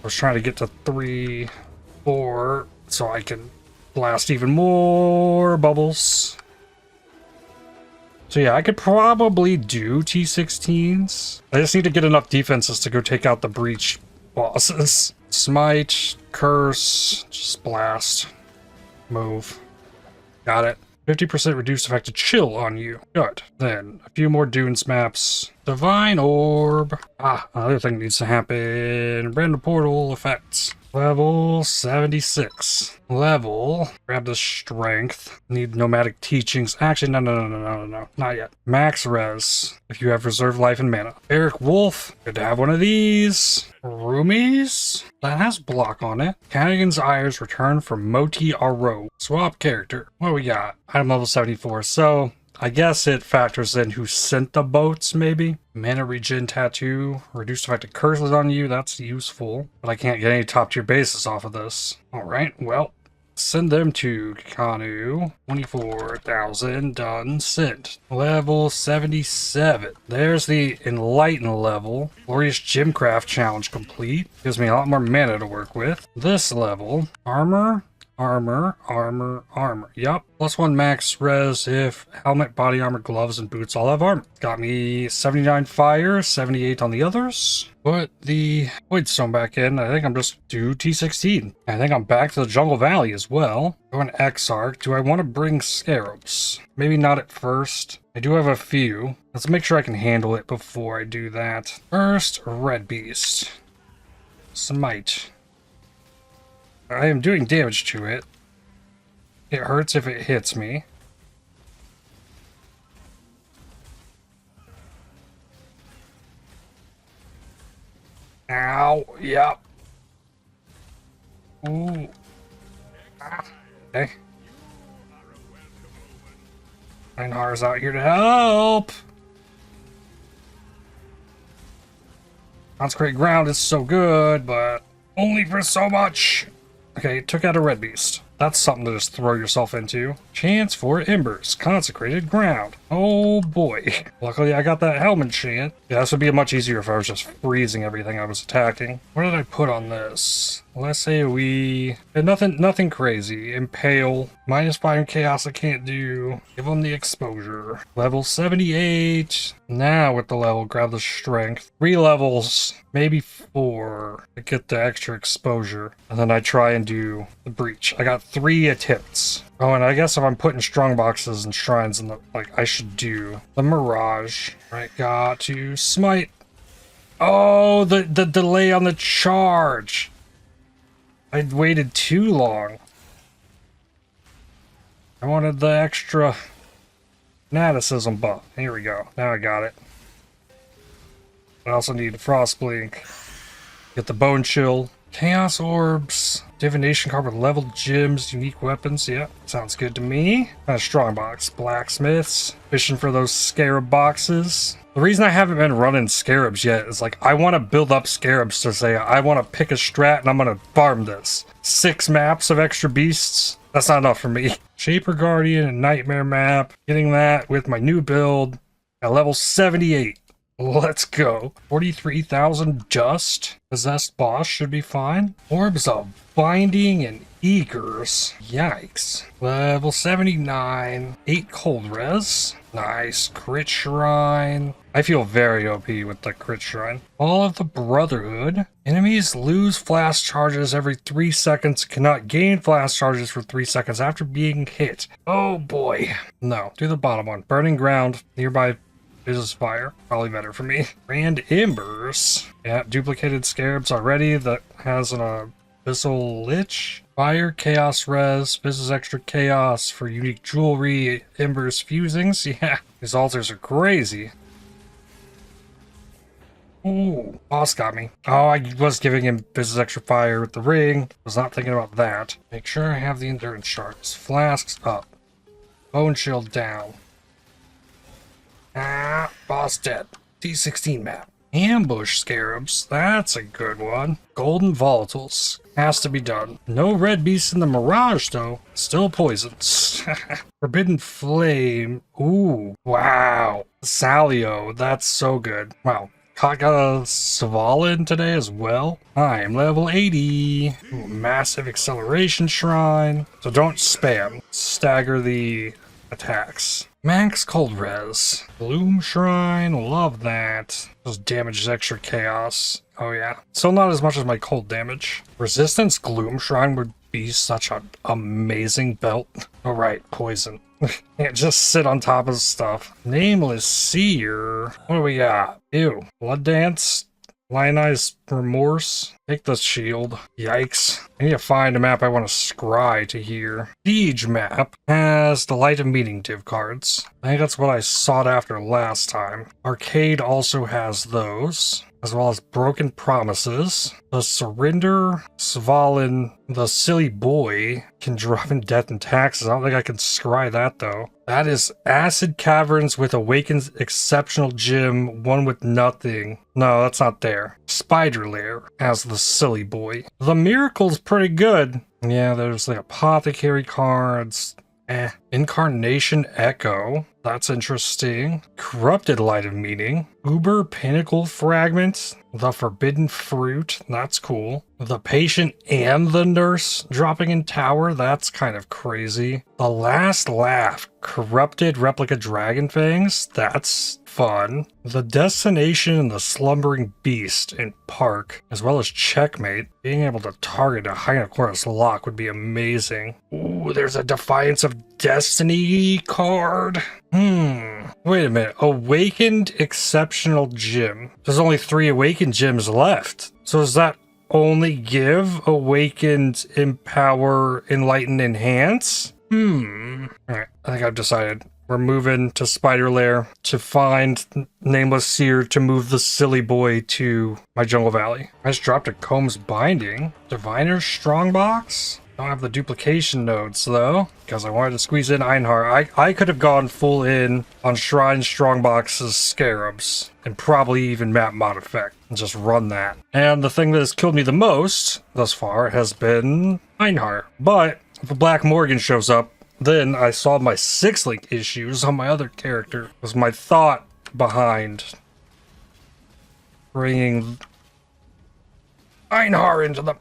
was trying to get to 3, 4, so I can blast even more bubbles. So yeah, I could probably do T16s. I just need to get enough defenses to go take out the breach bosses. Smite, curse, just blast, move. Got it. 50% reduced effective chill on you. Good. Then a few more dunes maps. Divine Orb. Another thing needs to happen. Random portal effects. Level 76. Level. Grab the strength. Need nomadic teachings. Actually, no. Not yet. Max res. If you have reserved life and mana. Eric Wolf. Good to have one of these. Roomies. That has block on it. Canigan's Eyes return from Moti Aro. Swap character. What do we got? Item level 74. So I guess it factors in who sent the boats, maybe. Mana regen tattoo. Reduced effective curses on you. That's useful. But I can't get any top tier bases off of this. Alright, well. Send them to Kanu. 24,000. Done. Sent. Level 77. There's the Enlighten level. Glorious Gemcraft challenge complete. Gives me a lot more mana to work with. This level. Armor. Yup. +1 max res if helmet, body armor, gloves, and boots all have armor. Got me 79 fire, 78 on the others. Put the Voidstone back in. I think I'm just due T16. I think I'm back to the Jungle Valley as well. Going Exarch. Do I want to bring Scarabs? Maybe not at first. I do have a few. Let's make sure I can handle it before I do that. First, Red Beast. Smite. I am doing damage to it. It hurts if it hits me. Ow, yep. Ooh. Ah, okay. Einhar's out here to help. Consecrate ground is so good, but only for so much. Okay, took out a red beast. That's something to just throw yourself into. Chance for embers. Consecrated ground. Oh boy. Luckily I got that helmet chant. Yeah, this would be much easier if I was just freezing everything I was attacking. What did I put on this? Let's say we... Nothing crazy. Impale. -5 in chaos I can't do. Give them the exposure. Level 78. Now with the level, grab the strength. 3 levels, maybe 4 to get the extra exposure. And then I try and do the breach. I got 3 attempts. Oh, and I guess if I'm putting strong boxes and shrines in the, like, I should do the Mirage. Right, got to smite. Oh, the delay on the charge. I waited too long. I wanted the extra fanaticism buff. Here we go. Now I got it. I also need a frost blink. Get the bone chill. Chaos orbs. Divination card with leveled gems. Unique weapons. Yeah, sounds good to me. Strong box. Blacksmiths. Fishing for those scarab boxes. The reason I haven't been running scarabs yet is like I want to build up scarabs to say I want to pick a strat and I'm going to farm this. 6 maps of extra beasts. That's not enough for me. Shaper Guardian and Nightmare map. Getting that with my new build at level 78. Let's go. 43,000 just. Possessed boss should be fine. Orbs of Binding and Eagers. Yikes. Level 79. 8 cold res. Nice. Crit shrine. I feel very OP with the crit shrine. All of the Brotherhood. Enemies lose flash charges every 3 seconds. Cannot gain flash charges for 3 seconds after being hit. Oh boy. No. Do the bottom one. Burning ground. Nearby is fire. Probably better for me. Grand embers. Yeah, duplicated scarabs already. That has an abyssal lich. Fire, chaos res. This is extra chaos for unique jewelry. Embers fusings. Yeah, these altars are crazy. Ooh, boss got me. Oh, I was giving him this is extra fire with the ring. Was not thinking about that. Make sure I have the endurance shards. Flasks up. Bone shield down. Ah, boss dead. T16 map. Ambush scarabs. That's a good one. Golden volatiles. Has to be done. No red beasts in the Mirage, though. Still poisons. Forbidden flame. Ooh. Wow. Salio. That's so good. Wow. Got a Svalin today as well. I am level 80. Ooh, massive acceleration shrine. So don't spam. Stagger the attacks. Max cold res. Gloom shrine. Love that. Those damages extra chaos. Oh yeah. Still not as much as my cold damage. Resistance gloom shrine would be such an amazing belt. Oh right, poison. Can't just sit on top of stuff. Nameless Seer. What do we got? Ew. Blood Dance. Lionized Remorse. Take the shield. Yikes. I need to find a map I want to scry to here. Siege map has the Light of Meaning div cards. I think that's what I sought after last time. Arcade also has those, as well as Broken Promises. The Surrender, Svalin, the Silly Boy can drop in Death and Taxes. I don't think I can scry that though. That is Acid Caverns with Awakened Exceptional Gem, one with nothing. No, that's not there. Spider Lair has the Silly Boy. The Miracle's pretty good. Yeah, there's the Apothecary cards. Incarnation Echo. That's interesting. Corrupted Light of Meaning. Uber Pinnacle Fragment. The Forbidden Fruit. That's cool. The Patient and the Nurse dropping in Tower. That's kind of crazy. The Last Laugh. Corrupted Replica Dragon Fangs. That's fun. The Destination and the Slumbering Beast in Park, as well as Checkmate. Being able to target a Hyena Chorus lock would be amazing. Ooh, there's a Defiance of Destiny card. Wait a minute. Awakened Exceptional Gem. There's only 3 Awakened Gems left. So is that only give Awakened, Empower, Enlighten, Enhance? Alright, I think I've decided. We're moving to Spider Lair to find Nameless Seer to move the silly boy to my Jungle Valley. I just dropped a Combs Binding. Diviner's Strongbox? Don't have the duplication nodes though, because I wanted to squeeze in Einhar. I could have gone full in on Shrine Strongbox's Scarabs and probably even map mod effect and just run that. And the thing that has killed me the most thus far has been Einhar. But if a Black Morgan shows up, then I solved my 6-link issues on my other character. Was my thought behind bringing Einhar into the...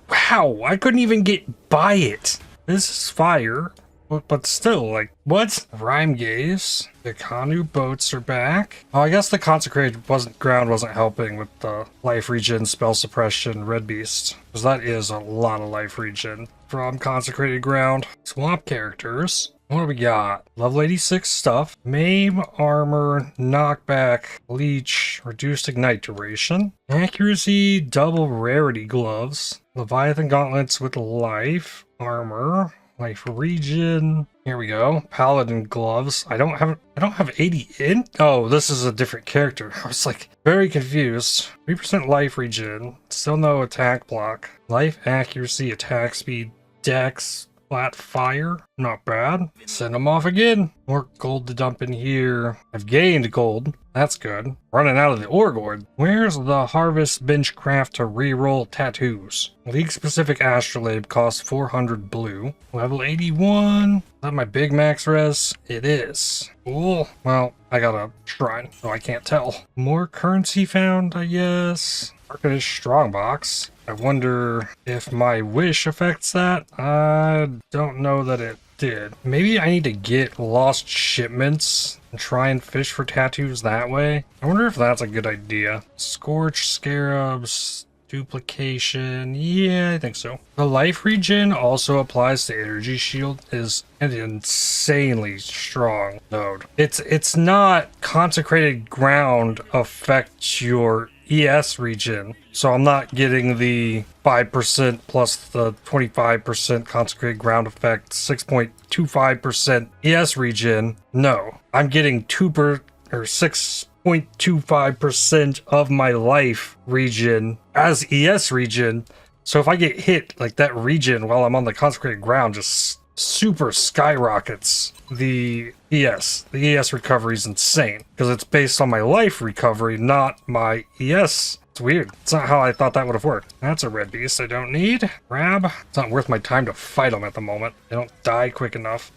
Wow, I couldn't even get by it. This is fire, but still, like, what? Rhyme Gaze. The Kanu boats are back. Oh, I guess the Consecrated ground wasn't helping with the life regen, spell suppression, Red Beast. Because that is a lot of life regen from Consecrated ground. Swamp characters. What do we got? Level 86 stuff. Maim, armor, knockback, leech, reduced ignite duration. Accuracy, double rarity gloves. Leviathan gauntlets with life, armor, life regen. Here we go. Paladin gloves. I don't have 80 in. Oh, this is a different character. I was like very confused. 3% life regen. Still no attack block. Life accuracy, attack speed, dex, flat fire. Not bad. Send them off again. More gold to dump in here. I've gained gold. That's good. Running out of the ore gourd. Where's the harvest bench craft to reroll tattoos? League specific astrolabe costs 400 blue. Level 81. Is that my big max res? It is. Cool. Well, I got a shrine, so I can't tell. More currency found, I guess. Arcanist Strongbox. I wonder if my wish affects that. I don't know that it did. Maybe I need to get lost shipments and try and fish for tattoos that way. I wonder if that's a good idea. Scorch, scarabs, duplication. Yeah, I think so. The life regen also applies to energy shield is an insanely strong node. It's not consecrated ground affects your ES regen. So I'm not getting the 5% plus the 25% consecrated ground effect, 6.25% ES regen. No, I'm getting 6.25% of my life regen as ES regen. So if I get hit, like that regen while I'm on the consecrated ground just super skyrockets the ES. The ES recovery is insane because it's based on my life recovery, not my ES. It's weird. It's not how I thought that would have worked. That's a red beast I don't need. Grab. It's not worth my time to fight them at the moment. They don't die quick enough.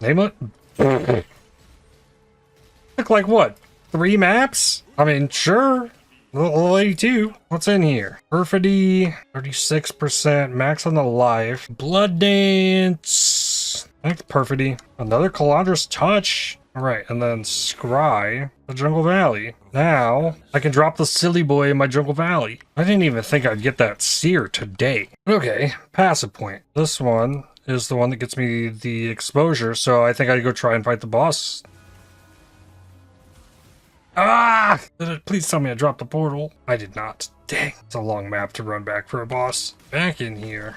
Name it. Look like what? 3 maps? I mean, sure. Level 82. What's in here? Perfidy, 36%. Max on the life. Blood Dance. I think Perfidy. Another Calandra's Touch. Alright, and then Scry, the Jungle Valley. Now, I can drop the silly boy in my Jungle Valley. I didn't even think I'd get that seer today. Okay, passive point. This one is the one that gets me the exposure, so I think I'd go try and fight the boss. Ah! Please tell me I dropped the portal. I did not. Dang, it's a long map to run back for a boss. Back in here.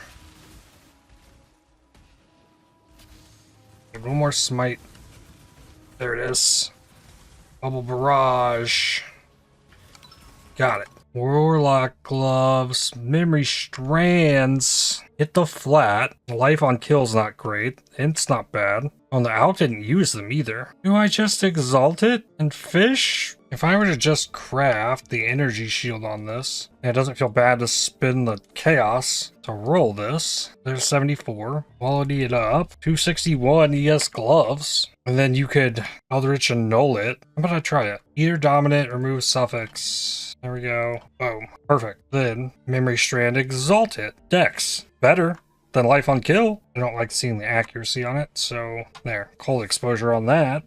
One more smite. There it is. Bubble Barrage. Got it. Warlock gloves. Memory strands. Hit the flat. Life on kill's not great. It's not bad. On the out didn't use them either. Do I just exalt it and fish? If I were to just craft the energy shield on this, and it doesn't feel bad to spin the chaos to roll this. There's 74. Quality it up. 261 ES gloves. And then you could Eldritch annul it. How about I try it? Either dominant, remove suffix. There we go. Boom. Perfect. Then memory strand, exalt it. Dex. Better than life on kill. I don't like seeing the accuracy on it, so there. Cold exposure on that.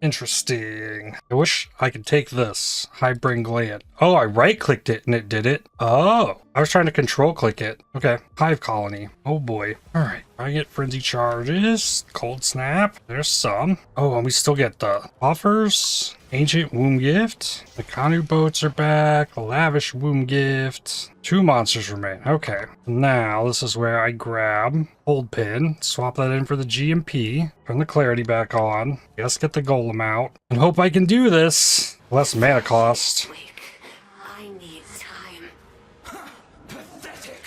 Interesting. I wish I could take this. Highbrain Gland. Oh, I right-clicked it and it did it. Oh, I was trying to control click it. Okay. Hive Colony. Oh boy. All right. I get frenzy charges, cold snap. There's some. Oh, and we still get the buffers, ancient womb gift. The Kanu boats are back. The lavish womb gift. 2 monsters remain. Okay. Now this is where I grab hold pin, swap that in for the GMP, turn the clarity back on. Yes, get the golem out, and hope I can do this. Less mana cost. I need time. Pathetic.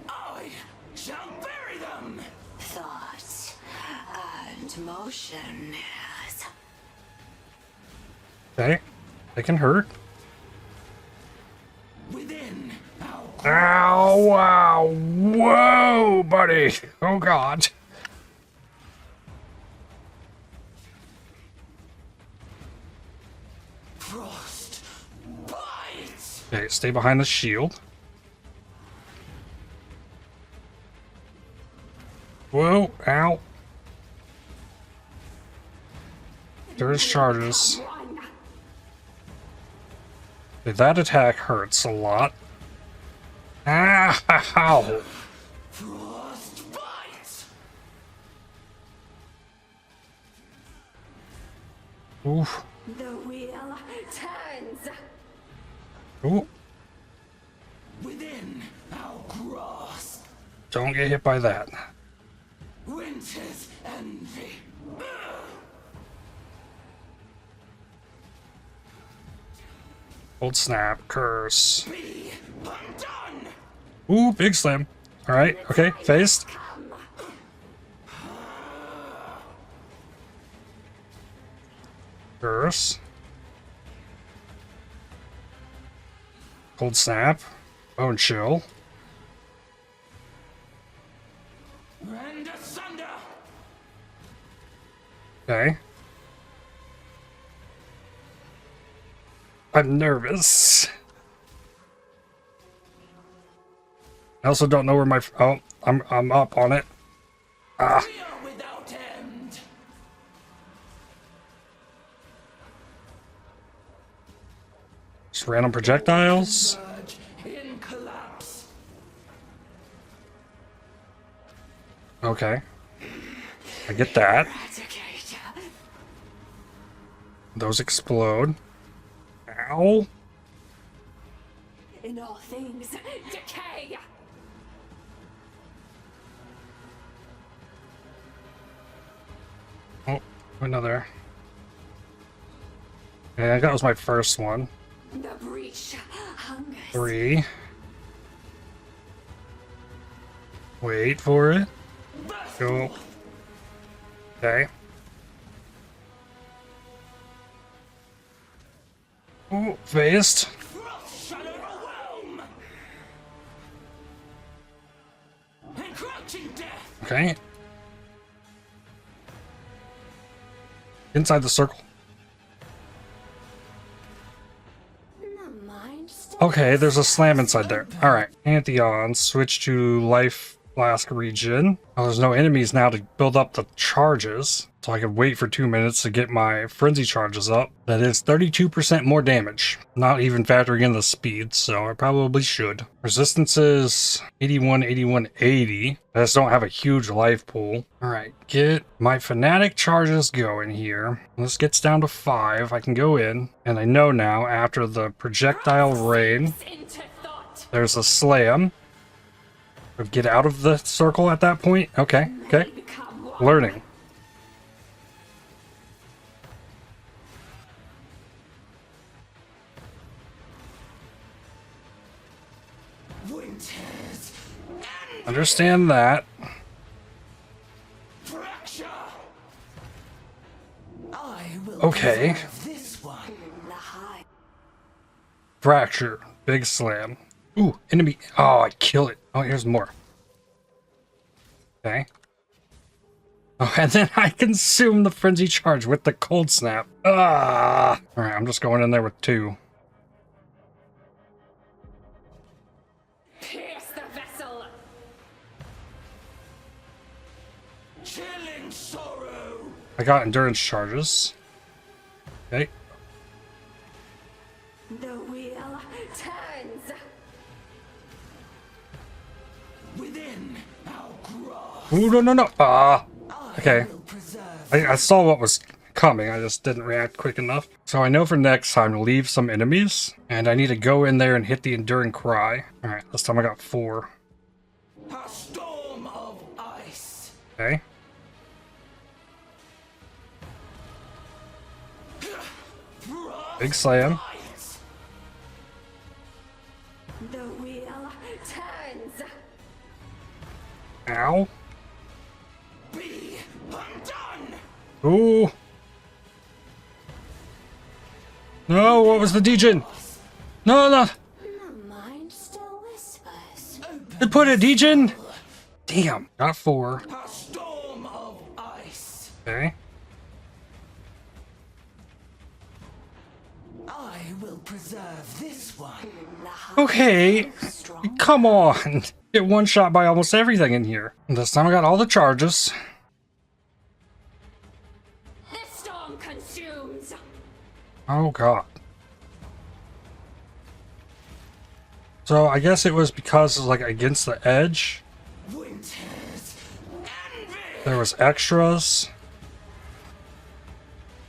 I shall bury them. Thought and motion. Okay, they can hurt. Within. Ow, wow, whoa, buddy. Oh, God. Frost bites. Okay, stay behind the shield. Whoa, ow. There's charges. Okay, that attack hurts a lot. Ow! Frost bites. Oof. The wheel turns. Ooh. Within our grasp. Don't get hit by that. Winter's envy. Old snap, curse. Be undone. Ooh, big slam. Alright, okay, phased. Curse. Cold snap. Bone chill. Rend asunder. Okay. I'm nervous. I also don't know where my... Oh, I'm up on it. Ah. We are without end. Just random projectiles. Converge in collapse. Okay. I get that. Eradicate. Those explode. Ow. In all things, decay. Oh, another. Okay, that was my first one. The breach hungers. 3. Wait for it. Go. Okay. Ooh, phased. Frost shall overwhelm. Encroaching death. Okay. Inside the circle. The mind Okay, there's a slam inside there. Alright. Pantheon, switch to life flask region. Oh, there's no enemies now to build up the charges. So I could wait for 2 minutes to get my frenzy charges up. That is 32% more damage. Not even factoring in the speed, so I probably should. Resistance is 81, 81, 80. I just don't have a huge life pool. Alright, get my fanatic charges going here. This gets down to 5. I can go in. And I know now, after the projectile rain, there's a slam. Get out of the circle at that point? Okay, okay. Learning. Understand that. Okay. Fracture. Big slam. Ooh, enemy. Oh, I kill it. Oh, here's more. Okay. Oh, and then I consume the frenzy charge with the cold snap. Ah! Alright, I'm just going in there with 2. Pierce the vessel. Chilling sorrow. I got endurance charges. Okay. The wheel turns. within our grasp. Ooh, no, no, no. Okay. Will preserve I saw what was coming. I just didn't react quick enough. So I know for next time to leave some enemies. And I need to go in there and hit the Enduring Cry. Alright, this time I got 4. a storm of ice. Okay. Big slam. Bites. The wheel turns. Ow. Be undone. Ooh. No, what was the degen? No, no. The mind still whispers. It put a degen. Damn. Got 4. A storm of ice. Okay. I will preserve this one. Okay. Come on. Get one shot by almost everything in here. This time I got all the charges. The storm consumes. Oh god. So I guess it was because it's like against the edge. Winter's envy. There was extras.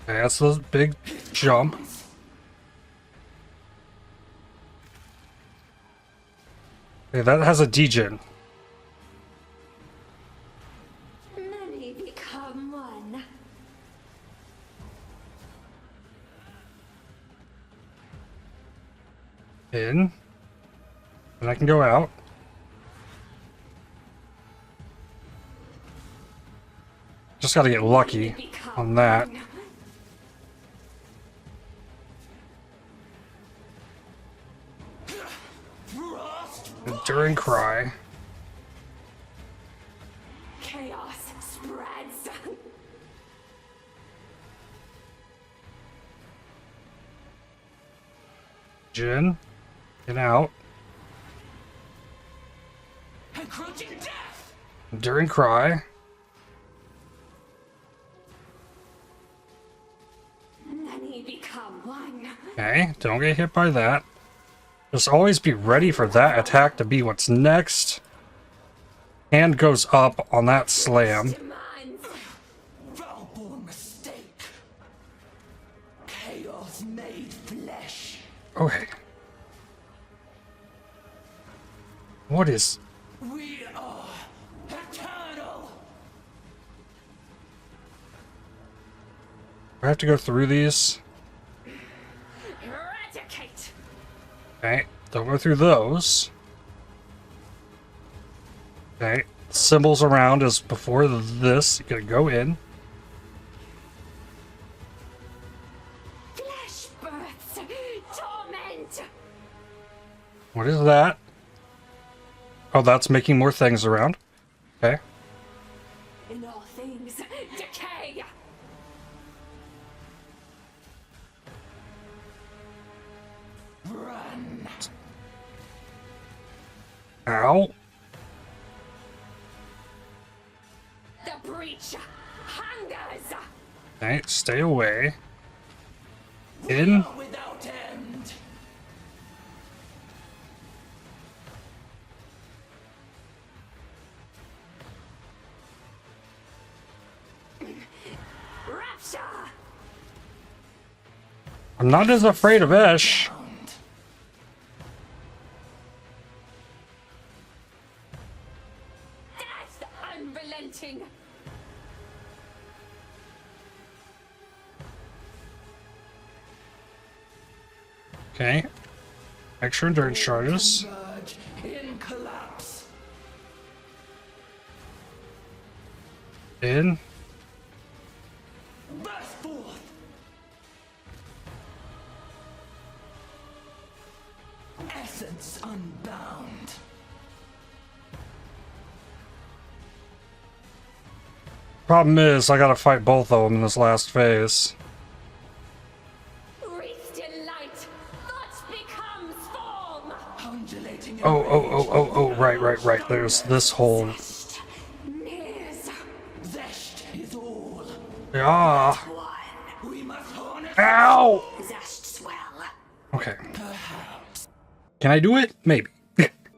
Okay, that's the big jump. Okay, that has a degen. Many become one. In. And I can go out. Just gotta get lucky on that. Enduring Cry. Chaos spreads. Jin. Get out. Encroaching death. Enduring Cry. Many become one. Okay, don't get hit by that. Just always be ready for that attack to be what's next. Hand goes up on that slam. Demands. Foul-born mistake. Chaos made flesh. Okay. What is... We are eternal. I have to go through these. Eradicate. Okay, don't go through those. Okay, symbols around is before this. You gotta go in. Flesh births. Torment. What is that? Oh, that's making more things around. Okay. In all things, decay. Run. Ow. The breach hungers. Okay, stay away. In. Without end. Rapture. I'm not as afraid of Esh. Death unrelenting. Okay. Extra endurance charges. Converge in collapse. In. Burst forth. Essence unbound. Problem is, I gotta fight both of them in this last phase. Wreathed in light. Thought becomes form. Undulating. Oh, right. There's this hole. Nears. Zest is all. Yeah. One. We must harness. Ow! Zest's well. Okay. Can I do it? Maybe.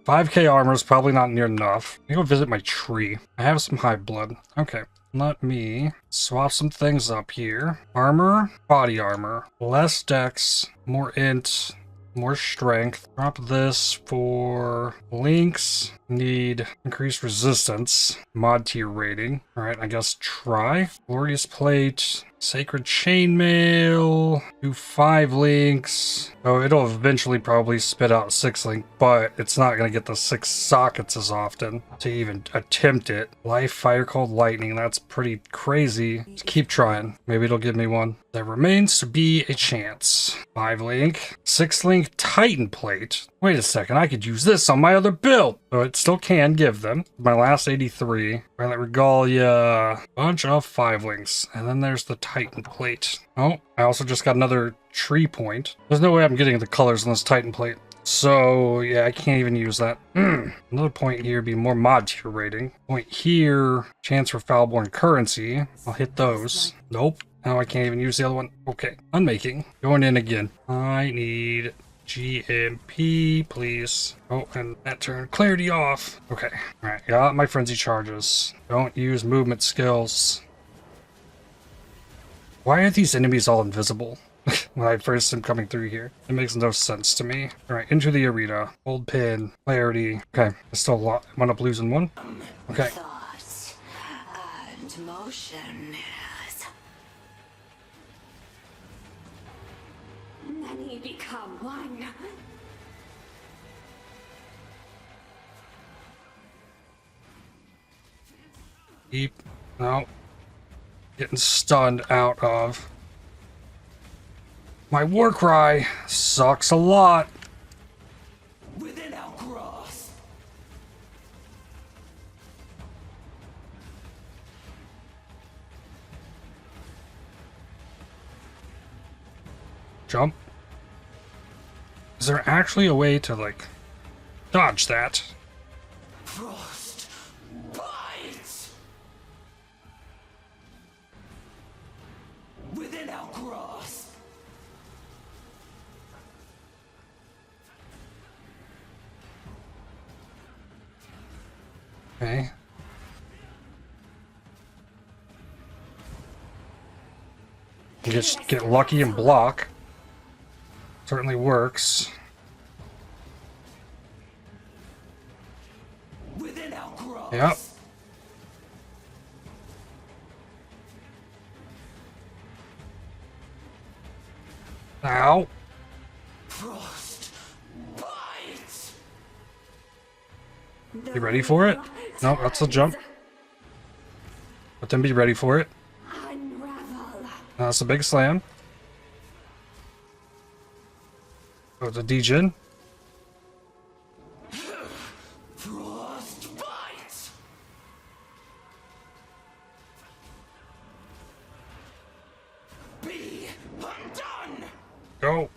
5k armor is probably not near enough. Let me go visit my tree. I have some hive blood. Okay. Let me swap some things up here. Armor, body armor, less dex, more int, more strength. Drop this for links. Need increased resistance. Mod tier rating. Alright, I guess try. Glorious plate. Sacred chainmail. Do 5 links. Oh, it'll eventually probably spit out 6 link, but it's not going to get the 6 sockets as often to even attempt it. Life, fire, cold, lightning. That's pretty crazy. Just keep trying. Maybe it'll give me one. There remains to be a chance. 5 link. 6 link titan plate. Wait a second, I could use this on my other build. So it still can give them. My last 83. Violet Regalia. Bunch of 5 links. And then there's the titan plate. Oh, I also just got another tree point. There's no way I'm getting the colors on this titan plate. So, yeah, I can't even use that. Another point here would be more mod tier rating. Point here, chance for foulborn currency. I'll hit those. Nope. Now I can't even use the other one. Okay, unmaking. Going in again. I need GMP, please. Oh, and that turned clarity off. Okay, alright, got my frenzy charges. Don't use movement skills. Why are these enemies all invisible when I first am coming through here? It makes no sense to me. Alright, into the arena. Hold pin, clarity. Okay, there's still a lot. I end up losing one. Okay. Thought and motion. Many become one. Keep. No. Getting stunned out of. My war cry sucks a lot. Within our grasp. Jump. Is there actually a way to, like, dodge that? Frost bites. Within our grasp. Okay. Just get lucky and block. Certainly works. Within our grasp. Yep. Ow. Frost bites. You ready for it? No, that's the jump. But then be ready for it. Unravel. That's a big slam. Oh, the degen. Frost bites. Be undone. Go.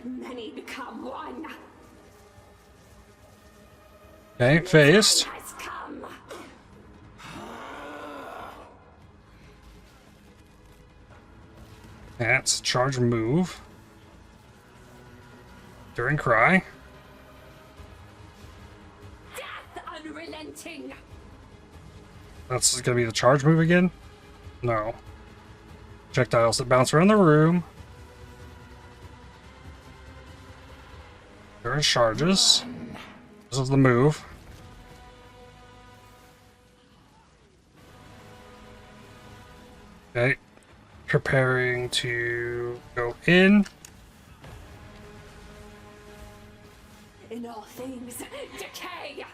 Many become one. Okay, phased. Has come. That's charge move. During cry. Death unrelenting. That's gonna be the charge move again? No. Projectiles that bounce around the room. There are charges. This is the move. Okay. Preparing to go in. In all things, decay.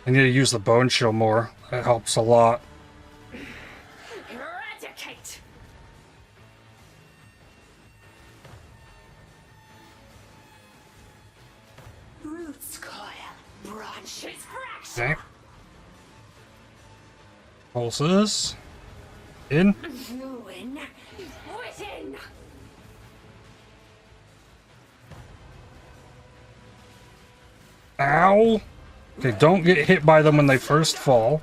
I need to use the bone shield more. That helps a lot. Eradicate. Roots coil, branches fracture. Okay. Pulses. In. Ruin within. Ow! Okay, don't get hit by them when they first fall.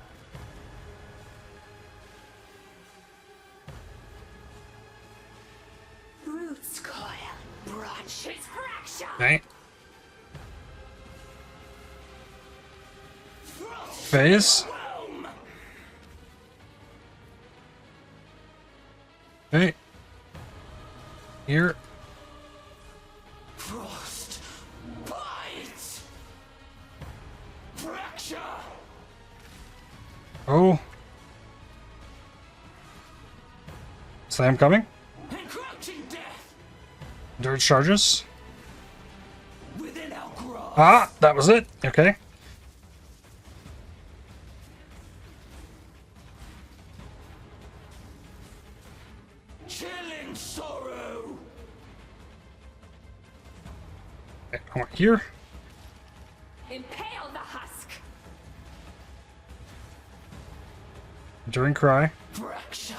his fracture. Okay. Phase. Okay. Here. Frost bites. Fracture. Oh. Slam coming. Encroaching death. Endurance charges. Within our grasp. Ah, that was it. Okay. Chilling sorrow. Okay, I want here. Impale the husk. Enduring cry. Fracture.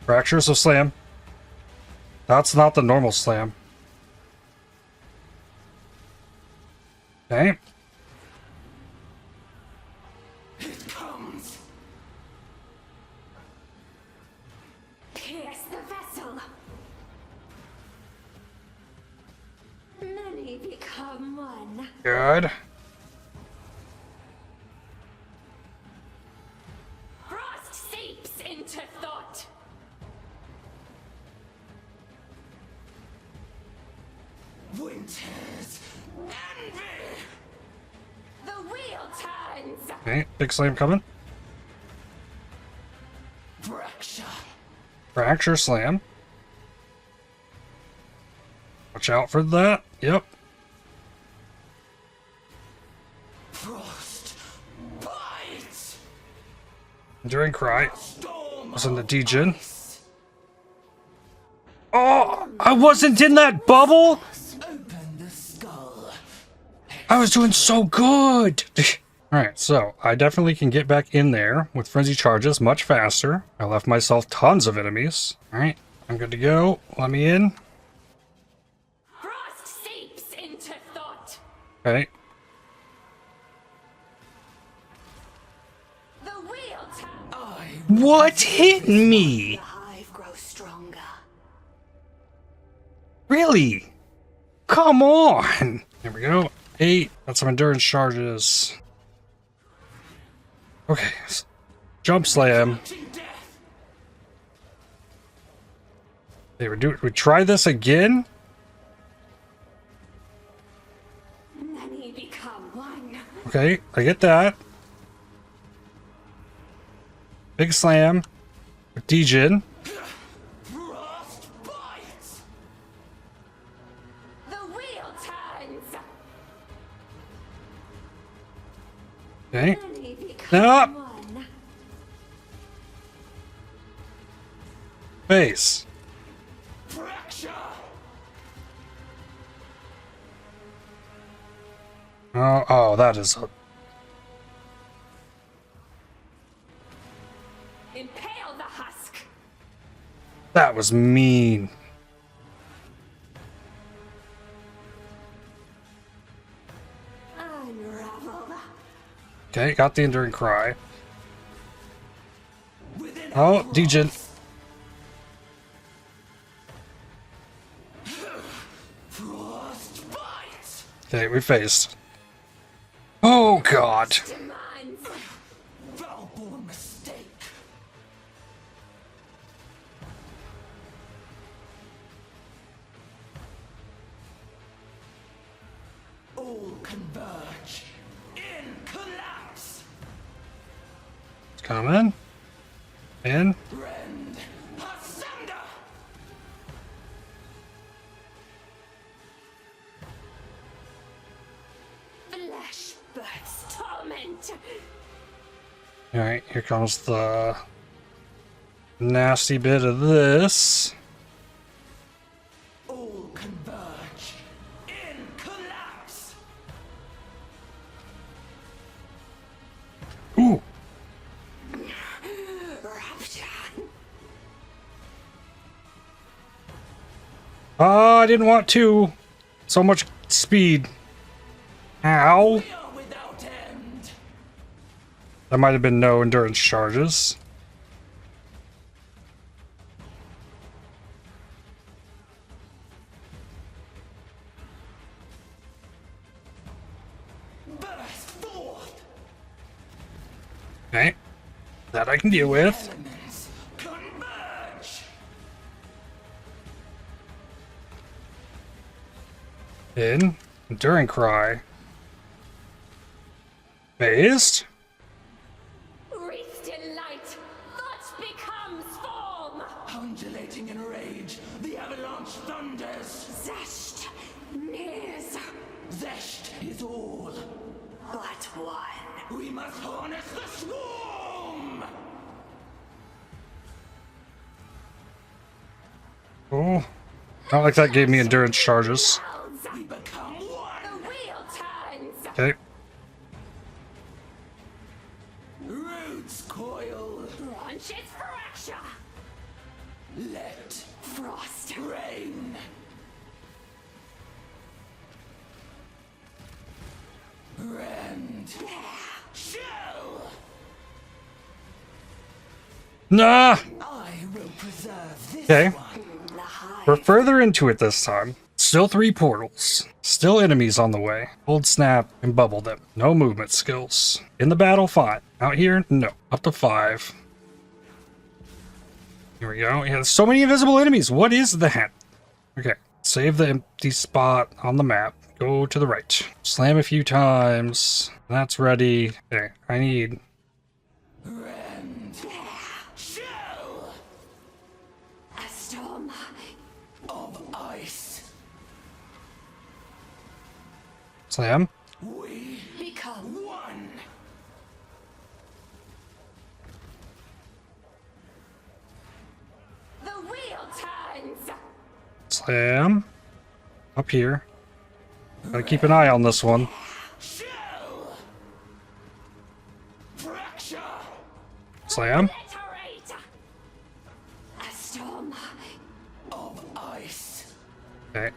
Fracture, so slam. That's not the normal slam. Okay. It comes. Pierce the vessel. Many become one. Good. Frost seeps into thought. Winter's envy. The wheel turns. Okay, big slam coming. Fracture. Fracture slam. Watch out for that. Yep. Frost bites. Enduring cry. Storm. Was in the degen. Oh, I wasn't in that bubble. Open the skull. I was doing so good. Alright, so I definitely can get back in there with frenzy charges much faster. I left myself tons of enemies. Alright, I'm good to go. Let me in. Frost seeps into thought. Okay. The wheel turns. What hit me? The hive grows stronger. Really? Come on. There we go. 8. That's some endurance charges. Okay. Jump slam. Hey, we try this again? Many become one. Okay, I get that. Big slam. With degen. Frost bites. The wheel turns. Okay. Many become Ah! one. Face. Fracture. Oh, that is a... Impale the husk. That was mean. Unravel. Okay, got the enduring cry. Within Oh, degen. Frost bites. Okay, we faced. Oh, God. Demands. Foul-born mistake. All converge in collapse. It's coming. In. Rend asunder. Flesh births torment. Alright, here comes the nasty bit of this. All converge in collapse. Ooh. Rapture. Oh, I didn't want to. So much speed. Ow. We are without end. That might have been no endurance charges. That I can deal with. Elements converge. In. Enduring Cry. Phased. Wreathed in light, thought becomes form. Undulating in rage, the avalanche thunders. Zest nears, Zest is all. but one. We must harness the swarm. Oh. Not like that gave me endurance charges. We become The one. wheel turns. Okay. Roots coil. Branches fracture. Let Frost. rain. Rend. Shell. Nah! I will preserve this Okay. one. The hive. We're further into it this time. Still 3 portals. Still enemies on the way. Hold snap and bubble them. No movement skills. In the battle, fine. Out here, no. Up to 5. Here we go. Yeah, there's so many invisible enemies. What is that? Okay. Save the empty spot on the map. Go to the right. Slam a few times. That's ready. Okay, I need... Rend. Shell A storm. of ice. Slam. We Become. one. The wheel turns. Slam. Up here. Gotta keep an eye on this one. Shell. Fracture. Slam. Obliterate. A storm. Of ice. Okay.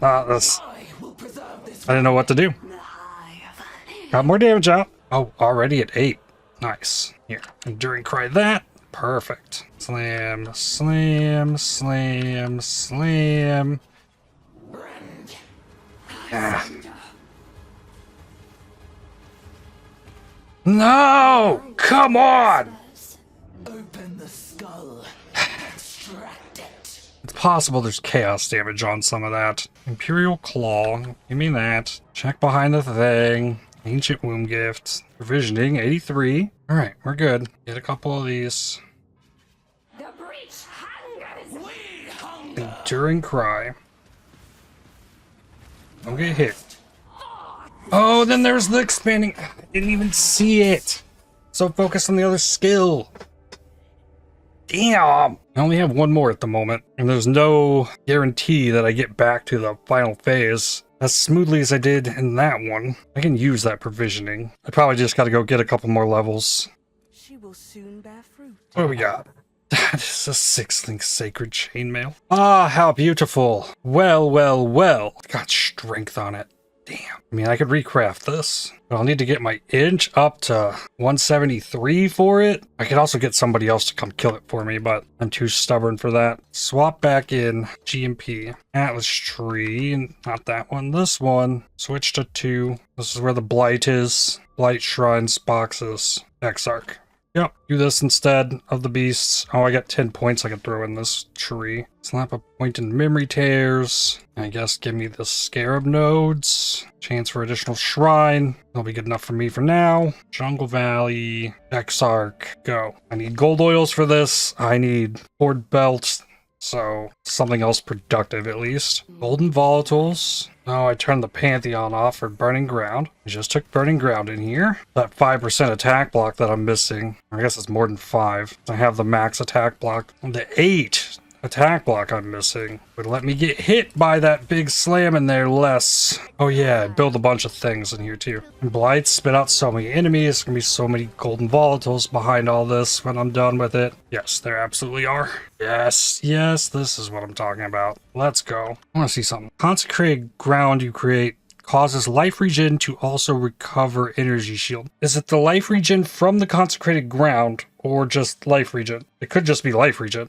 That's... I will preserve this I didn't know what to do. The hive. Got more damage out. Oh, already at 8. Nice. Here. Enduring Cry that. Perfect. Slam, slam, slam, slam. Rend. Ah. No! Come on! Open the skull. Extract it. It's possible there's chaos damage on some of that. Imperial Claw. Give me that. Check behind the thing. Ancient Womb Gift. Provisioning, 83. Alright, we're good. Get a couple of these. The breach hungers. We hunger. Enduring Cry. Don't get hit. Oh, then there's the expanding. I didn't even see it. So focused on the other skill. Damn. I only have one more at the moment, and there's no guarantee that I get back to the final phase as smoothly as I did in that one. I can use that provisioning. I probably just got to go get a couple more levels. She will soon bear fruit. What do we got? That is a 6-link sacred chainmail. Ah, how beautiful. Well, well, well. Got strength on it. Damn. I mean, I could recraft this, but I'll need to get my inch up to 173 for it. I could also get somebody else to come kill it for me, but I'm too stubborn for that. Swap back in GMP. Atlas Tree, not that one. This one. Switch to 2. This is where the Blight is. Blight Shrines boxes. Exarch. Yep, do this instead of the beasts. Oh, I got 10 points I can throw in this tree. Slap a point in memory tears. I guess give me the scarab nodes. Chance for additional shrine. That'll be good enough for me for now. Jungle Valley. Exarch. Go. I need gold oils for this. I need Horde belts. So something else productive at least. Golden volatiles. Oh, I turned the Pantheon off for Burning Ground. I just took Burning Ground in here. That 5% attack block that I'm missing. I guess it's more than 5. I have the max attack block. The 8 attack block I'm missing would let me get hit by that big slam in there less. Oh yeah, I build a bunch of things in here too. And Blights spit out so many enemies. There's gonna be so many golden volatiles behind all this when I'm done with it. Yes, there absolutely are. Yes, yes, this is what I'm talking about. Let's go. I want to see something. Consecrated ground you create causes life regen to also recover energy shield. Is it the life regen from the consecrated ground or just life regen? It could just be life regen.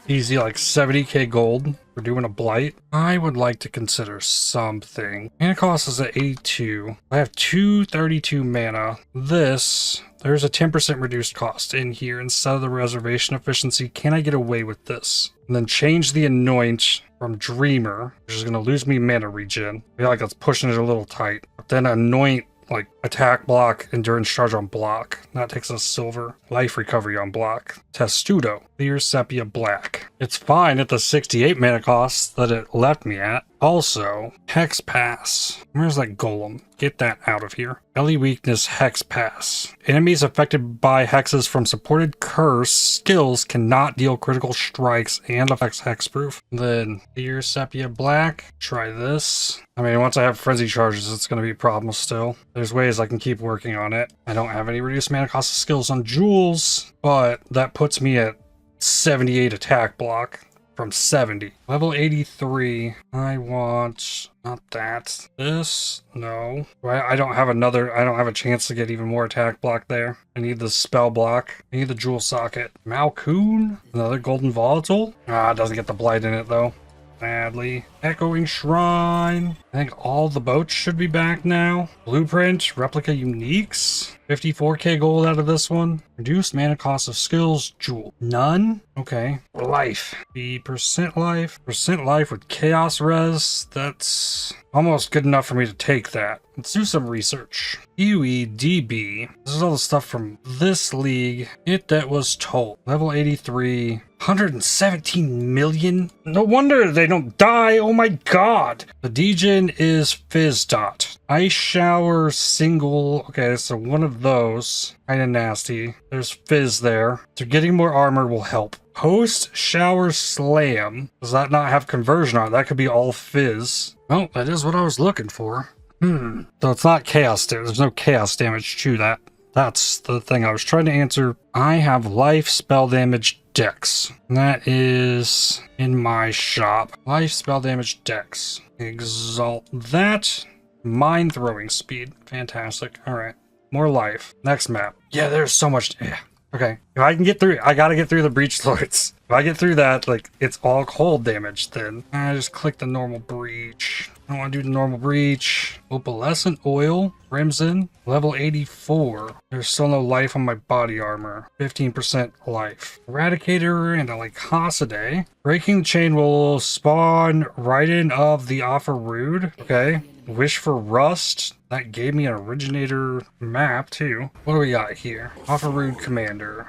Easy, like 70k gold. We're doing a blight. I would like to consider something. Mana cost is at 82. I have 232 mana. There's a 10% reduced cost in here instead of the reservation efficiency. Can I get away with this? And then change the anoint from Dreamer, which is going to lose me mana regen. I feel like that's pushing it a little tight. But then anoint like attack block, endurance charge on block. That takes a silver. Life recovery on block. Testudo, clear sepia black. It's fine at the 68 mana cost that it left me at. Also, Hex Pass. Where's that golem? Get that out of here. Belly weakness Hex Pass. Enemies affected by hexes from supported curse skills cannot deal critical strikes and affects hexproof. Then clear sepia black. Try this. I mean, once I have frenzy charges, it's going to be a problem still. There's ways I can keep working on it. I don't have any reduced mana cost of skills on jewels, but that puts me at 78 attack block from 70. Level 83. I want not that. This? No. I don't have a chance to get even more attack block there. I need the spell block. I need the jewel socket. Malcoon? Another golden volatile? It doesn't get the blight in it though. Sadly. Echoing Shrine. I think all the boats should be back now. Blueprint, replica uniques. 54k gold out of this one. Reduced mana cost of skills, jewel. None? Okay. Life. The percent life with chaos res. That's almost good enough for me to take that. Let's do some research. UEDB. This is all the stuff from this league. That was Tul. Level 83. 117 million? No wonder they don't die. Oh my god. The degen is Fizz Dot. Ice Shower single. Okay, so one of those. Kinda nasty. There's Fizz there. So getting more armor will help. Post Shower Slam. Does that not have conversion on it? That could be all Fizz. Oh, that is what I was looking for. So it's not chaos damage. There's no chaos damage to that. That's the thing I was trying to answer. I have life, spell damage, dex. That is in my shop. Life, spell damage, dex. Exalt that. Mind throwing speed. Fantastic. All right. More life. Next map. Yeah, there's so much. Yeah. Okay. If I can get through, I gotta get through the Breachlords. If I get through that, like, it's all cold damage then. I just click the normal breach. I don't want to do the normal breach. Opalescent oil. Crimson. Level 84. There's still no life on my body armor. 15% life. Eradicator and a Lycosidae. Breaking the chain will spawn right in of the Offer Rude. Okay. Wish for Rust. That gave me an originator map too. What do we got here? Offer Rude Commander.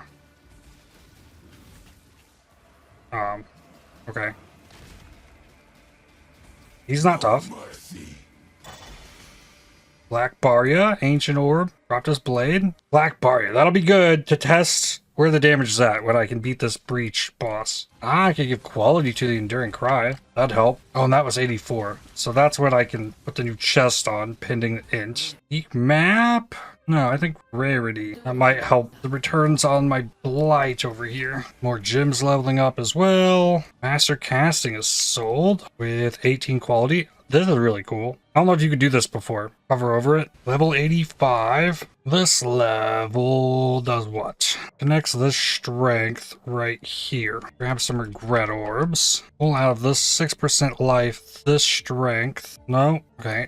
Okay. He's not tough. Black Barya, Ancient Orb, Raptor's Blade. Black Barya, that'll be good to test where the damage is at when I can beat this Breach boss. I can give quality to the Enduring Cry. That'd help. Oh, and that was 84. So that's when I can put the new chest on, pending int. Geek map? No, I think rarity. That might help the returns on my blight over here. More gems leveling up as well. Master casting is sold with 18 quality. This is really cool. I don't know if you could do this before. Hover over it. Level 85. This level does what? Connects this strength right here. Grab some regret orbs. Pull out of this 6% life, this strength. No. Okay.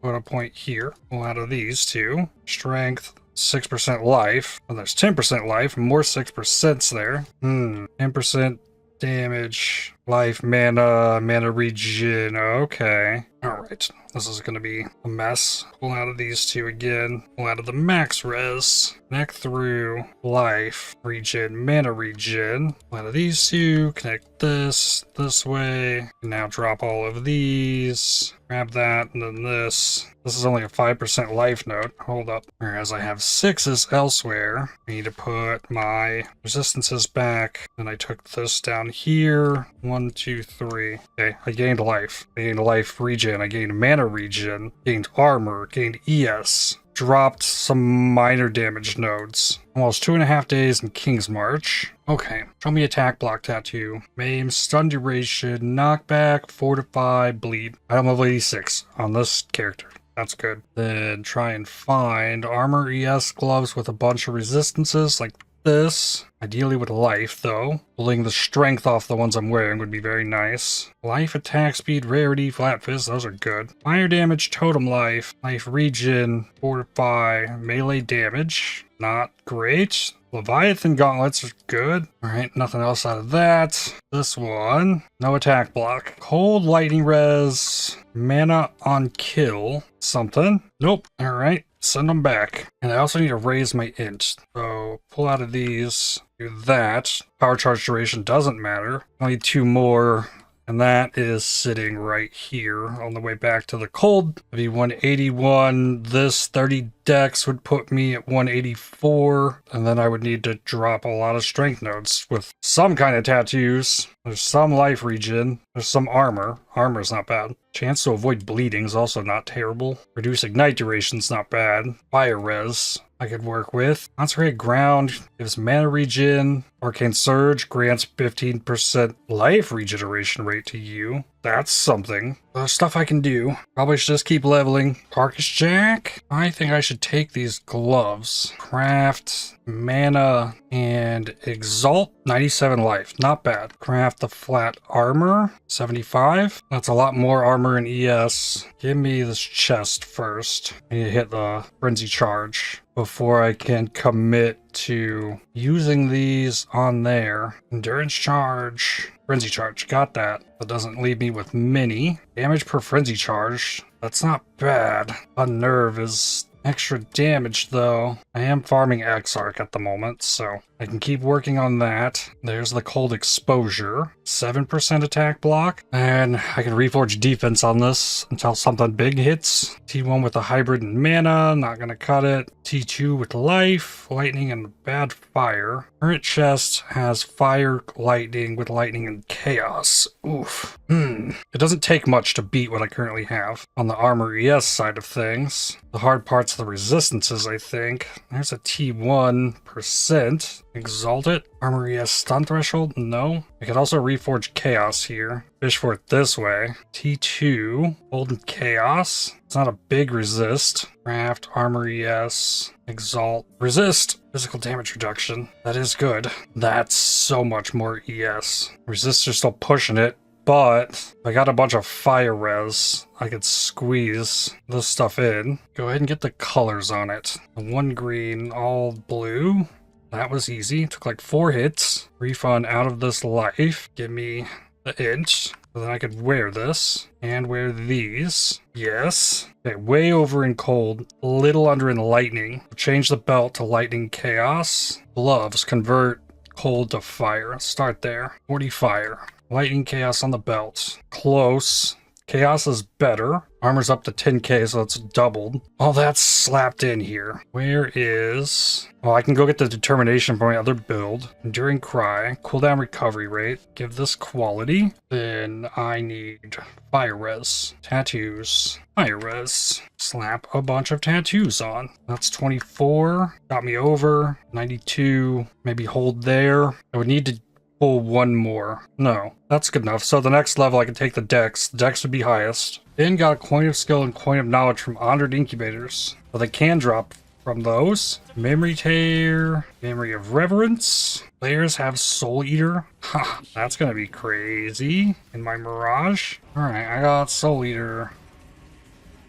Put a point here. Pull out of these two. Strength, 6% life. Well, there's 10% life. More 6%'s there. 10% damage, life, mana regen. Okay. Alright. This is going to be a mess. Pull out of these two again. Pull out of the max res. Connect through life, regen, mana regen. Pull out of these two. Connect this way. And now drop all of these. Grab that and then this. This is only a 5% life node. Hold up. Whereas I have 6s elsewhere. I need to put my resistances back. Then I took this down here. 1, 2, 3. Okay, I gained life. I gained life regen. I gained mana regen. Gained armor. Gained ES. Dropped some minor damage nodes. Almost 2.5 days in King's March. Okay, show me attack block tattoo. Maim, stun duration, knockback, fortify, bleed. I'm level 86 on this character. That's good. Then try and find armor ES gloves with a bunch of resistances, like this. Ideally with life, though. Pulling the strength off the ones I'm wearing would be very nice. Life, attack speed, rarity, flat fist, those are good. Fire damage, totem life, life regen, fortify, melee damage. Not great. Leviathan gauntlets are good. Alright, nothing else out of that. This one, no attack block. Cold lightning res, mana on kill, something. Nope. Alright, send them back. And I also need to raise my int. So pull out of these, do that. Power charge duration doesn't matter. I need 2 more. And that is sitting right here on the way back to the cold. It'd be 181. This 30 dex would put me at 184. And then I would need to drop a lot of strength nodes with some kind of tattoos. There's some life regen. There's some armor. Armor's not bad. Chance to avoid bleeding is also not terrible. Reduce ignite duration's not bad. Fire res I could work with. Concentrate ground gives mana regen. Arcane Surge grants 15% life regeneration rate to you. That's something. There's stuff I can do. Probably should just keep leveling. Carcass Jack. I think I should take these gloves. Craft, mana, and exalt. 97 life. Not bad. Craft the flat armor. 75. That's a lot more armor in ES. Give me this chest first. I need to hit the frenzy charge before I can commit to using these on there. Endurance charge. Frenzy charge, got that. That doesn't leave me with many. Damage per frenzy charge, that's not bad. Unnerve is extra damage though. I am farming Exarch at the moment, so I can keep working on that. There's the cold exposure. 7% attack block. And I can reforge defense on this until something big hits. T1 with a hybrid and mana, not gonna cut it. T2 with life, lightning, and bad fire. Current chest has fire, lightning with lightning and chaos. Oof. It doesn't take much to beat what I currently have. On the armor ES side of things, the hard part's the resistances, I think. There's a T1%. Exalt it. Armor ES stun threshold? No. I could also reforge chaos here. Fish for it this way. T2. Golden chaos. It's not a big resist. Craft, armor ES, exalt, resist, physical damage reduction. That is good. That's so much more ES. Resists are still pushing it, but if I got a bunch of fire res, I could squeeze this stuff in. Go ahead and get the colors on it. 1 green, all blue. That was easy. Took like 4 hits. Refund out of this life. Give me the inch. So then I could wear this and wear these. Yes. Okay, way over in cold, a little under in lightning. Change the belt to lightning chaos. Gloves convert cold to fire. Start there. 40 fire. Lightning chaos on the belt. Close. Chaos is better. Armor's up to 10k, so it's doubled. All that's slapped in here. Where is... Well, I can go get the determination for my other build. Enduring Cry. Cooldown recovery rate. Give this quality. Then I need fire res. Tattoos. Fire res. Slap a bunch of tattoos on. That's 24. Got me over. 92. Maybe hold there. I would need to pull 1 more. No, that's good enough. So the next level I can take the dex. The dex would be highest. Then got a coin of skill and coin of knowledge from honored incubators. So they can drop from those. Memory tear, memory of reverence. Players have soul eater. Ha, that's gonna be crazy in my Mirage. Alright, I got soul eater.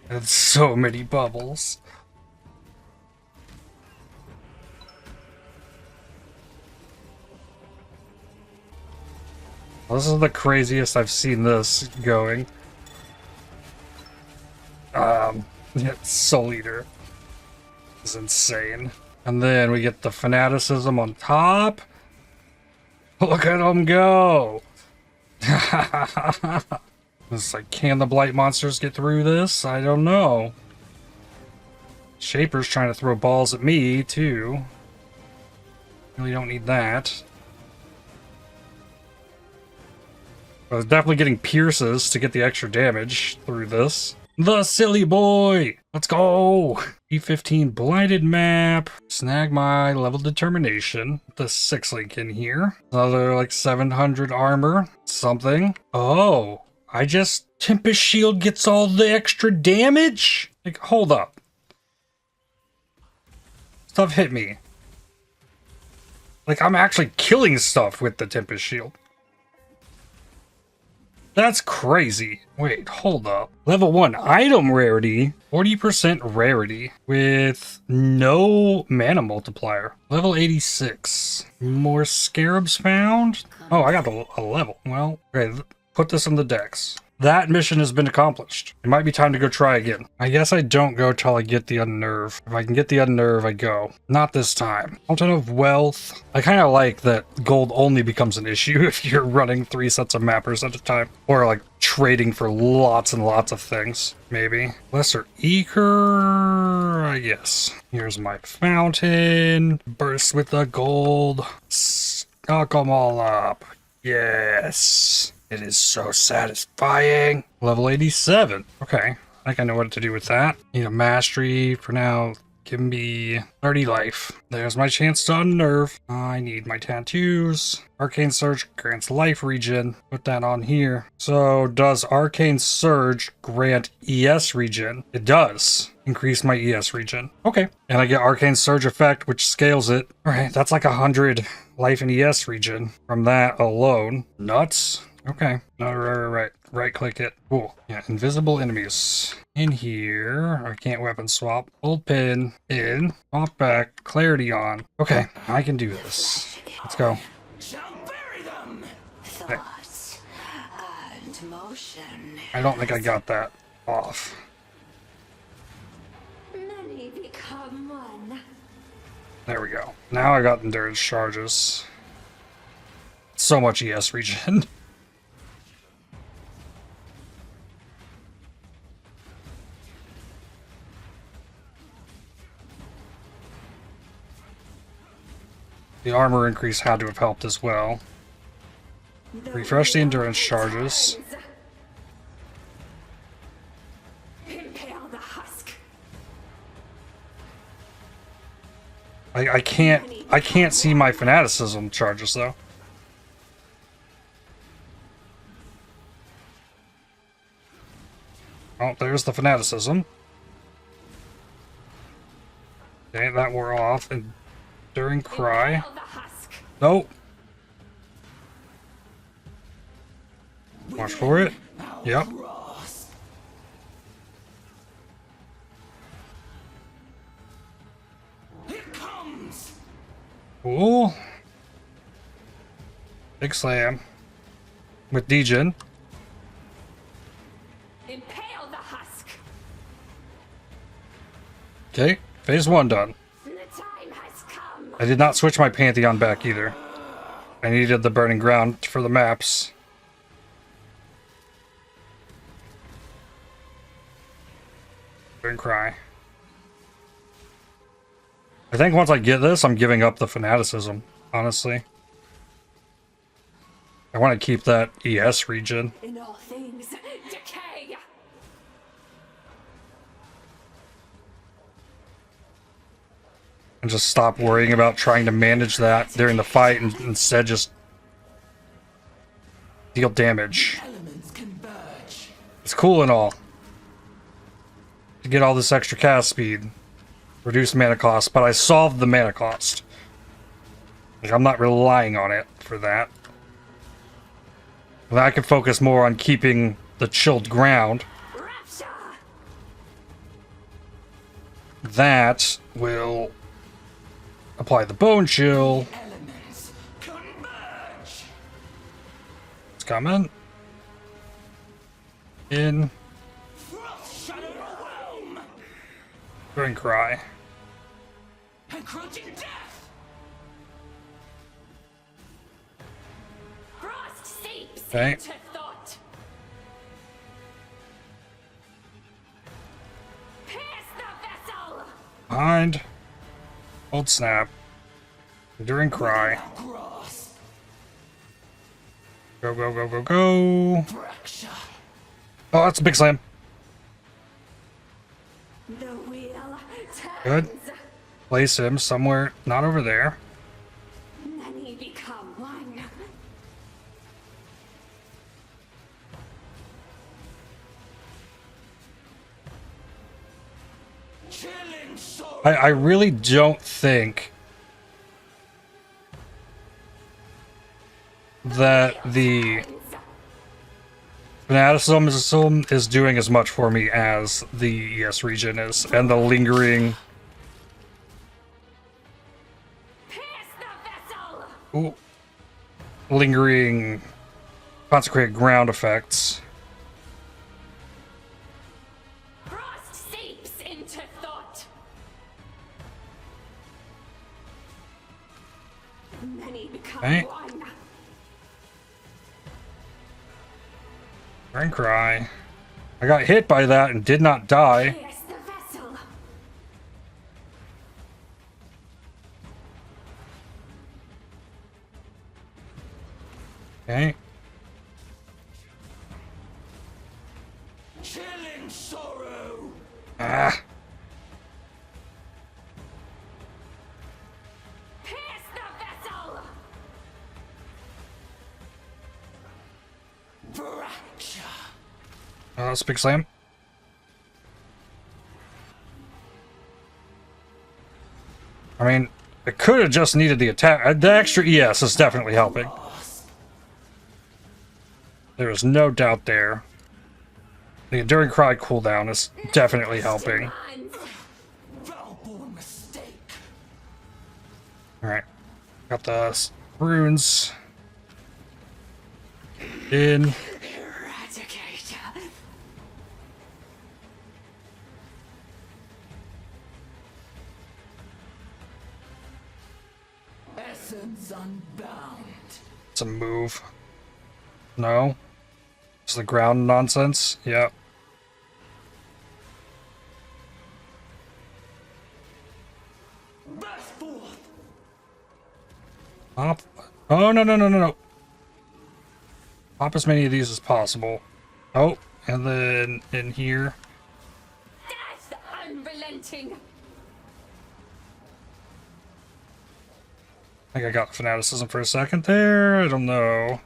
That's so many bubbles. This is the craziest I've seen this going. Yeah, Soul Eater is insane. And then we get the fanaticism on top. Look at them go! It's like, can the blight monsters get through this? I don't know. Shaper's trying to throw balls at me, too. Really don't need that. I was definitely getting pierces to get the extra damage through this. The silly boy! Let's go! E15 blinded map. Snag my level determination. The 6 link in here. Another like 700 armor. Something. Oh, I just... Tempest Shield gets all the extra damage? Like, hold up. Stuff hit me. Like, I'm actually killing stuff with the Tempest Shield. That's crazy. Wait, hold up. Level 1 item rarity, 40% rarity with no mana multiplier. Level 86. More scarabs found? Oh, I got a level. Well, okay, put this in the dex. That mission has been accomplished. It might be time to go try again. I guess I don't go till I get the Unnerve. If I can get the Unnerve, I go. Not this time. Fountain of Wealth. I kind of like that gold only becomes an issue if you're running 3 sets of mappers at a time. Or like trading for lots and lots of things. Maybe. Lesser Eker, I guess. Here's my fountain. Burst with the gold. Stock them all up. Yes. It is so satisfying. Level 87. Okay. I think I know what to do with that. Need a mastery for now. Give me 30 life. There's my chance to unnerve. I need my tattoos. Arcane Surge grants life regen. Put that on here. So does Arcane Surge grant ES regen? It does. Increase my ES regen. Okay. And I get Arcane Surge effect, which scales it. Alright, that's like 100 life and ES regen from that alone. Nuts. Okay. No, right. Right click it. Cool. Yeah, invisible enemies. In here. I can't weapon swap. Hold pin. In. Swap back. Clarity on. Okay. I can do this. Let's go. Shall bury them. Thoughts and motion. I don't think I got that off. Many become one. There we go. Now I got endurance charges. So much ES regen. The armor increase had to have helped as well. Refresh the endurance charges. Impale the husk. I can't see my fanaticism charges though. Oh, there's the fanaticism. Okay, that wore off. And during cry. Impale the husk. Nope. Watch for it. Yep. It comes. Cool. Big slam. With Degen. Impale the husk. Okay, phase 1 done. The time has come. I did not switch my Pantheon back either. I needed the burning ground for the maps. Don't cry. I think once I get this, I'm giving up the fanaticism, honestly. I want to keep that ES regen. In all things, decay. And just stop worrying about trying to manage that during the fight and instead just deal damage. Elements converge. It's cool and all to get all this extra cast speed, reduce mana cost, but I solved the mana cost. Like, I'm not relying on it for that. Well, I can focus more on keeping the chilled ground. Rapture. That will apply the bone chill. Elements converge. It's coming. In. Frost shadow realm. During cry. Encroaching death. Frost seeps Okay. into thought. Pierce the vessel. Behind. Hold snap. During cry. Grass. Go, go, go, go, go. Fracture. Oh, that's a big slam. The wheel turns. Good. Place him somewhere, not over there. Many become one. Chilling sorrow. I really don't think that the fanaticism is doing as much for me as the ES region is, and the lingering ooh, lingering consecrated ground effects. Frost seeps into thought. Many become Okay. one. And cry. I got hit by that and did not die. Pierce the vessel. Okay. Chilling sorrow. Ah. Pierce the vessel. Fracture. Big slam. I mean, it could have just needed the attack. The extra ES is definitely helping. There is no doubt there. The Enduring Cry cooldown is definitely helping. Foul-born mistake. Alright. Got the runes. In. Eradicate. Essence unbound. It's a move. No? It's the ground nonsense? Yep. Burst forth. Pop. Oh, no. Pop as many of these as possible. Oh, and then in here. Death unrelenting. I think I got fanaticism for a second there. I don't know.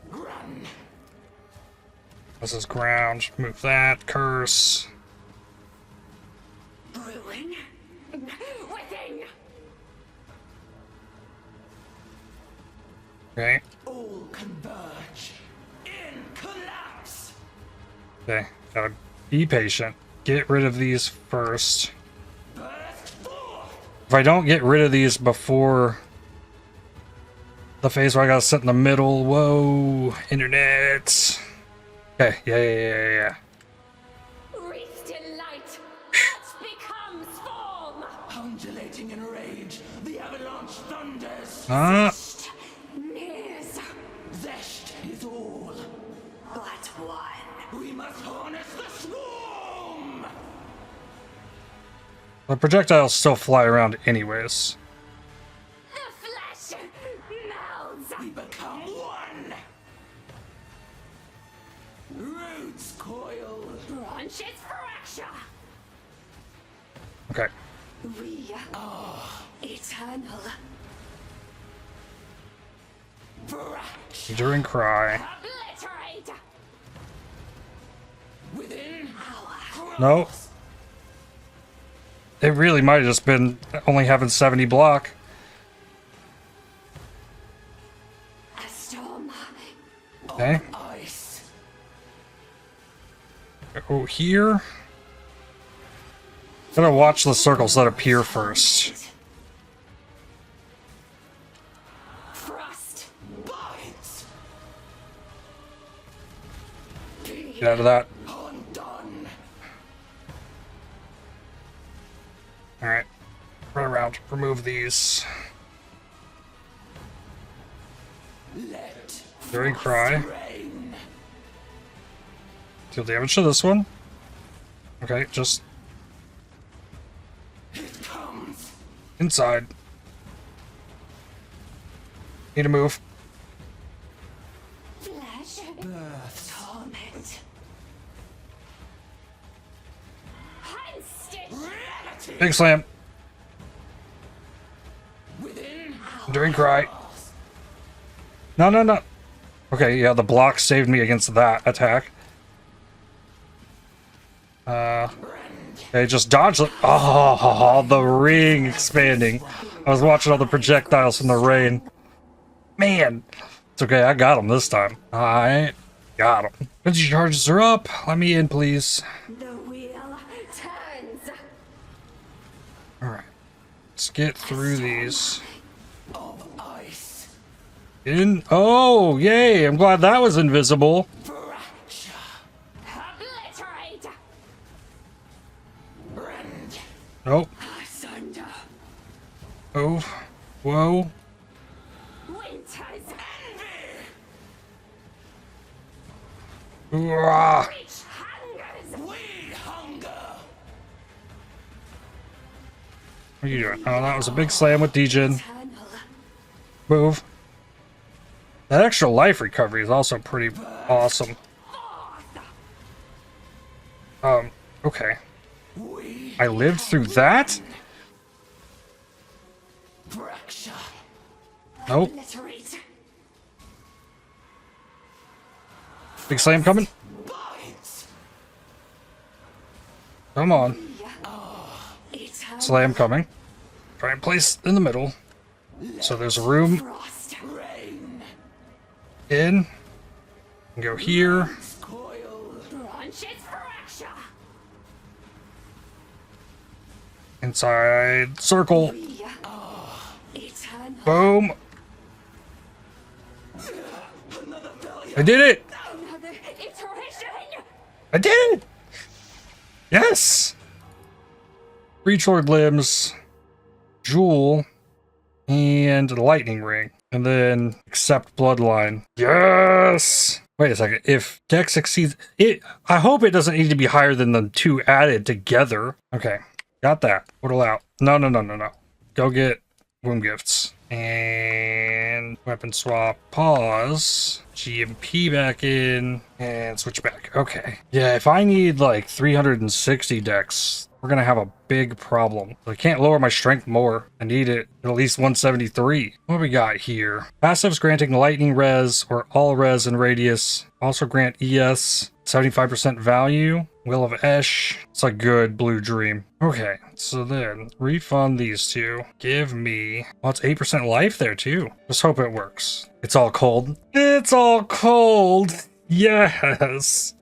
Run. This is ground. Move that. Curse. Ruin. Within. Okay. All converge. In collapse. Okay. Gotta be patient. Get rid of these first. Burst forth. If I don't get rid of these before the phase where I gotta sit in the middle, whoa, internet. Okay, yeah. Wreathed in light. What becomes form? Undulating in rage. The avalanche thunders. Ah, Nears. Zest is all. But one. We must harness the swarm. the projectiles still fly around anyways. The flesh melds. We become one. Roots coil. Branches fracture. Okay. We are eternal. Fracture. Enduring Cry. Obliterate. Within. No. It really might have just been only having 70 block. A storm. Okay. Ice. Go here. Gotta watch the circles that appear first. Frost. Bites. Get out of that. Undone. Alright. Run around. Remove these. Let Enduring Cry. rain. Deal damage to this one. Okay, just It comes. inside. Need to move. Flesh. Torment. Handstitch. Reality. Big slam. Within. Enduring Cry. No. Okay, yeah, the block saved me against that attack. Okay, just dodge it. Oh, the ring expanding. I was watching all the projectiles from the rain. Man, it's okay. I got him this time. I got him. Frenzy charges are up. Let me in, please. The wheel turns. All right. Let's get through these. Of ice. In. Oh, yay. I'm glad that was invisible. Fracture. Obliterate. Rend. Oh. Asunder. Oh. Whoa. Winter's Ooh-ah. reach hungers. We hunger. What are you doing? Oh, that was a big slam with Degen. Eternal. Move. That extra life recovery is also pretty awesome. Okay. We I lived through that? fracture. Nope. Obliterate. Big slam coming. Bites. Come on. Eternal. Slam coming. Try and place in the middle. So there's a room Frost. Rain. in. And go here. Coil. Branches fracture. Inside circle. Eternal. Boom. I did it. Another iteration. I did it. Yes. Breachlord limbs. Jewel. And lightning ring. And then accept bloodline. Yes. Wait a second. If Dex exceeds it, I hope it doesn't need to be higher than the two added together. Okay. Got that. Portal out. No. Go get wound gifts. And weapon swap. Pause. GMP back in. And switch back. Okay. Yeah, if I need like 360 dex, we're gonna have a big problem. I can't lower my strength more. I need it at least 173. What do we got here? Passives granting lightning res or all res in radius. Also grant ES 75% value. Will of Esh. It's a good blue dream. Okay, so then refund these two. Give me. Well, it's 8% life there too. Just hope it works. It's all cold. It's all cold. Yes.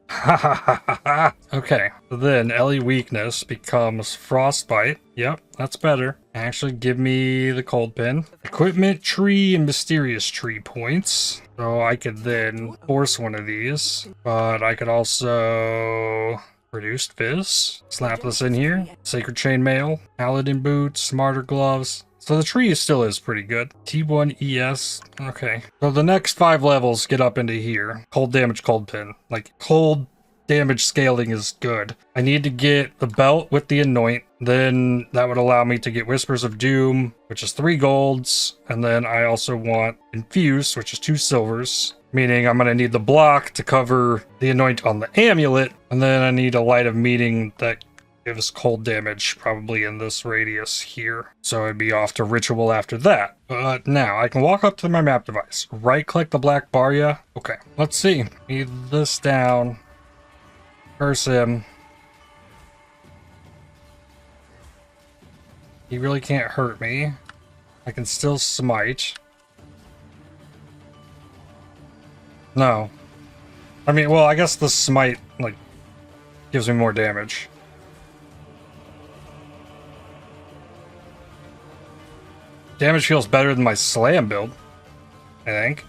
Okay, so then Ellie weakness becomes frostbite. Yep, that's better. Actually, give me the cold pin. Equipment tree and mysterious tree points. So I could then force one of these, but I could also reduced fizz. Slap this in here. Sacred chainmail, paladin boots, smarter gloves. So the tree still is pretty good. T1 ES. Okay. So the next 5 levels get up into here. Cold damage, cold pin. Like, cold damage scaling is good. I need to get the belt with the anoint. Then that would allow me to get Whispers of Doom, which is 3 golds. And then I also want Infuse, which is 2 silvers. Meaning I'm going to need the block to cover the anoint on the amulet. And then I need a Light of Meeting that gives cold damage, probably in this radius here. So I'd be off to ritual after that. But now I can walk up to my map device, right click the black bar. Yeah. Okay, let's see. Need this down. Curse him. He really can't hurt me. I can still smite. No. I mean, well, I guess the smite, like, gives me more damage. Damage feels better than my slam build, I think.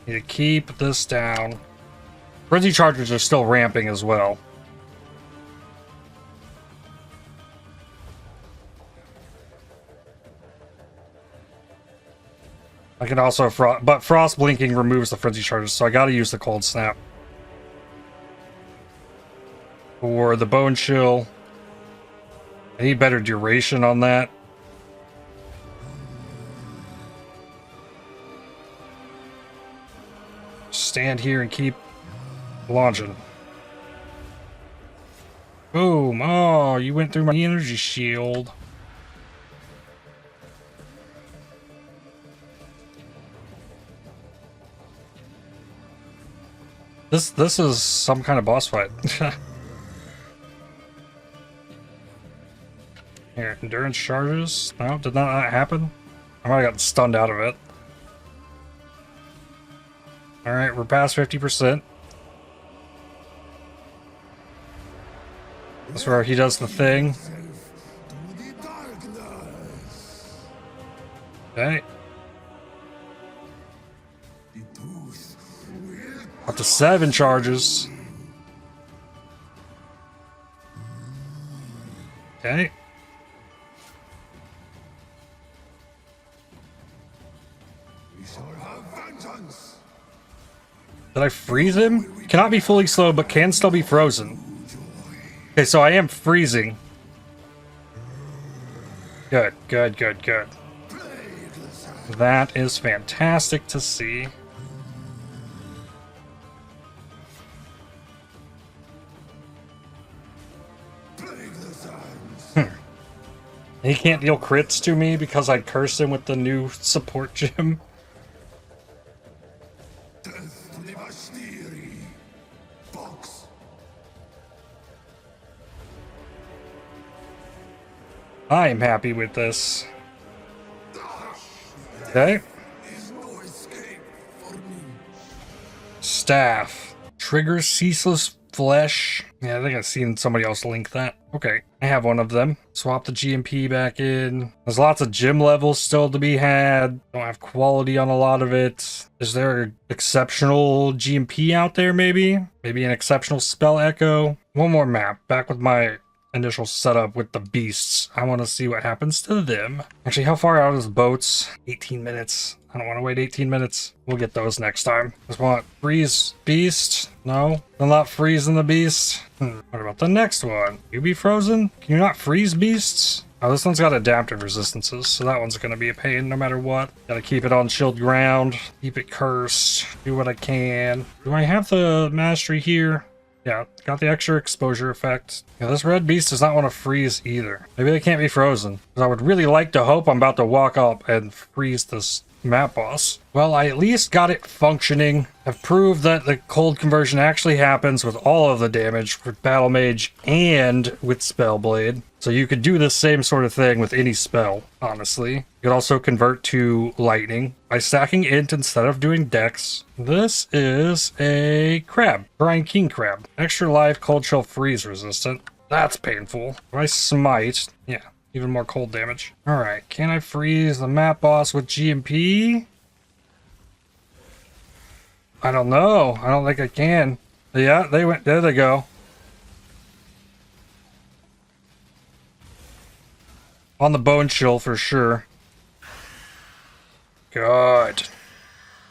Need to keep this down. Frenzy charges are still ramping as well. I can also but frost blinking removes the frenzy charges, so I gotta use the cold snap. For the bone chill. I need better duration on that. Stand here and keep launching. Boom. Oh, you went through my energy shield. This is some kind of boss fight. Here, endurance charges. No, did that not happen? I might have gotten stunned out of it. All right, we're past 50%. That's where he does the thing. Okay. Up to 7 charges. Okay. Did I freeze him? Cannot be fully slowed, but can still be frozen. Okay, so I am freezing. Good, good, good, good. That is fantastic to see. He can't deal crits to me because I cursed him with the new support gem. I am happy with this. Okay. Staff. Triggers ceaseless flesh. Yeah, I think I've seen somebody else link that. Okay, I have one of them. Swap the GMP back in. There's lots of gym levels still to be had. Don't have quality on a lot of it. Is there an exceptional GMP out there maybe? Maybe an exceptional spell echo? One more map. Back with my initial setup with the beasts. I want to see what happens to them. Actually, how far out is boats? 18 minutes. I don't want to wait 18 minutes. We'll get those next time. Just want freeze beast. No, I'm not freezing the beast. What about the next one? You be frozen? Can you not freeze beasts? Oh, this one's got adaptive resistances, so that one's going to be a pain no matter what. Gotta keep it on chilled ground. Keep it cursed. Do what I can. Do I have the mastery here? Yeah, got the extra exposure effect. Yeah, this red beast does not want to freeze either. Maybe they can't be frozen. Because I would really like to hope I'm about to walk up and freeze this map boss. Well, I at least got it functioning. I've proved that the cold conversion actually happens with all of the damage with Battlemage and with Spellblade. So you could do the same sort of thing with any spell, honestly. You could also convert to lightning by stacking int instead of doing dex. This is a crab, Brian King crab. Extra life, cold shell freeze resistant. That's painful. If I smite, yeah, even more cold damage. All right, can I freeze the map boss with GMP? I don't know. I don't think I can. Yeah, they went. There they go. On the bone chill for sure. Good.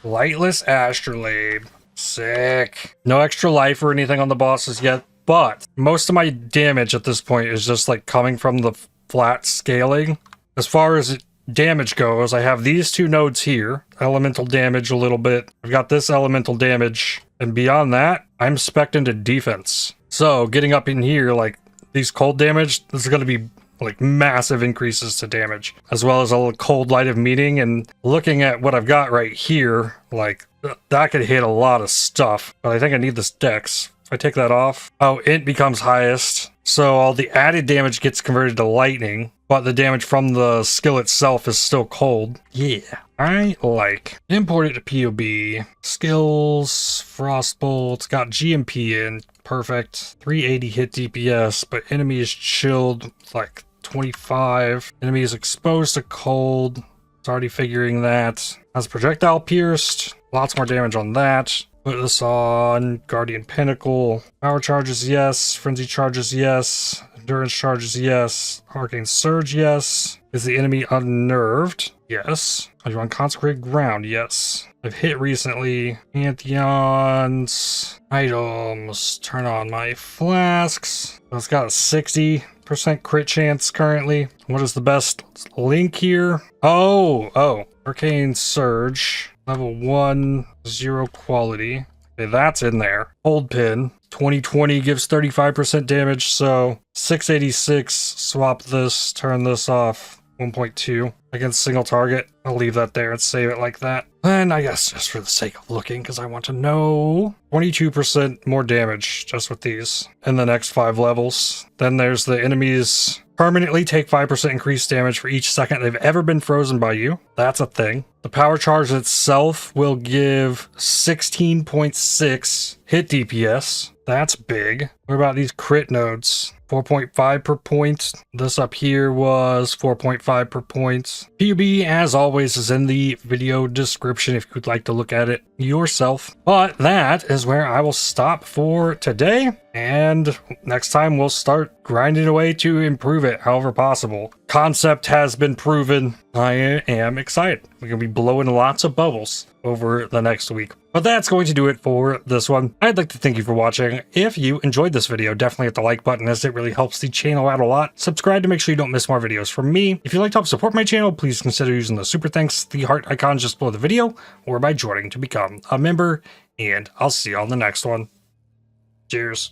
Lightless Astrolabe. Sick. No extra life or anything on the bosses yet, but most of my damage at this point is just like coming from the flat scaling. As far as damage goes, I have these two nodes here. Elemental damage a little bit. I've got this elemental damage. And beyond that, I'm spec'd into defense. So getting up in here, like these cold damage, this is going to be like massive increases to damage, as well as a cold light of meeting. And looking at what I've got right here, like that could hit a lot of stuff, but I think I need this dex. If I take that off, oh, int becomes highest, so all the added damage gets converted to lightning, but the damage from the skill itself is still cold. Yeah, I like. Import it to POB. Skills, Frostbolt, got GMP in, perfect. 380 hit DPS, but enemy is chilled like 25. Enemy is exposed to cold. It's already figuring that. Has projectile pierced. Lots more damage on that. Put this on Guardian Pinnacle. Power charges, yes. Frenzy charges, yes. Endurance charges, yes. Arcane Surge, yes. Is the enemy unnerved? Yes. Are you on Consecrated Ground? Yes. I've hit recently. Pantheons. Items. Turn on my flasks. It's got a 60% crit chance currently. What is the best link here? Oh. Arcane Surge. Level 1, 0 quality. Okay, that's in there. Hold pin. 2020 gives 35% damage, so 686. Swap this, turn this off. 1.2 against single target. I'll leave that there and save it like that. And I guess just for the sake of looking, because I want to know. 22% more damage just with these in the next 5 levels. Then there's the enemy's Permanently take 5% increased damage for each second they've ever been frozen by you. That's a thing. The power charge itself will give 16.6 hit DPS. That's big. What about these crit nodes? 4.5 per point. This up here was 4.5 per point. PUB, as always, is in the video description if you'd like to look at it yourself. But that is where I will stop for today. And next time we'll start grinding away to improve it however possible. Concept has been proven. I am excited. We're going to be blowing lots of bubbles over the next week. But that's going to do it for this one. I'd like to thank you for watching. If you enjoyed this video, definitely hit the like button as it really helps the channel out a lot. Subscribe to make sure you don't miss more videos from me. If you'd like to help support my channel, please consider using the super thanks, the heart icon just below the video, or by joining to become a member. And I'll see you on the next one. Cheers.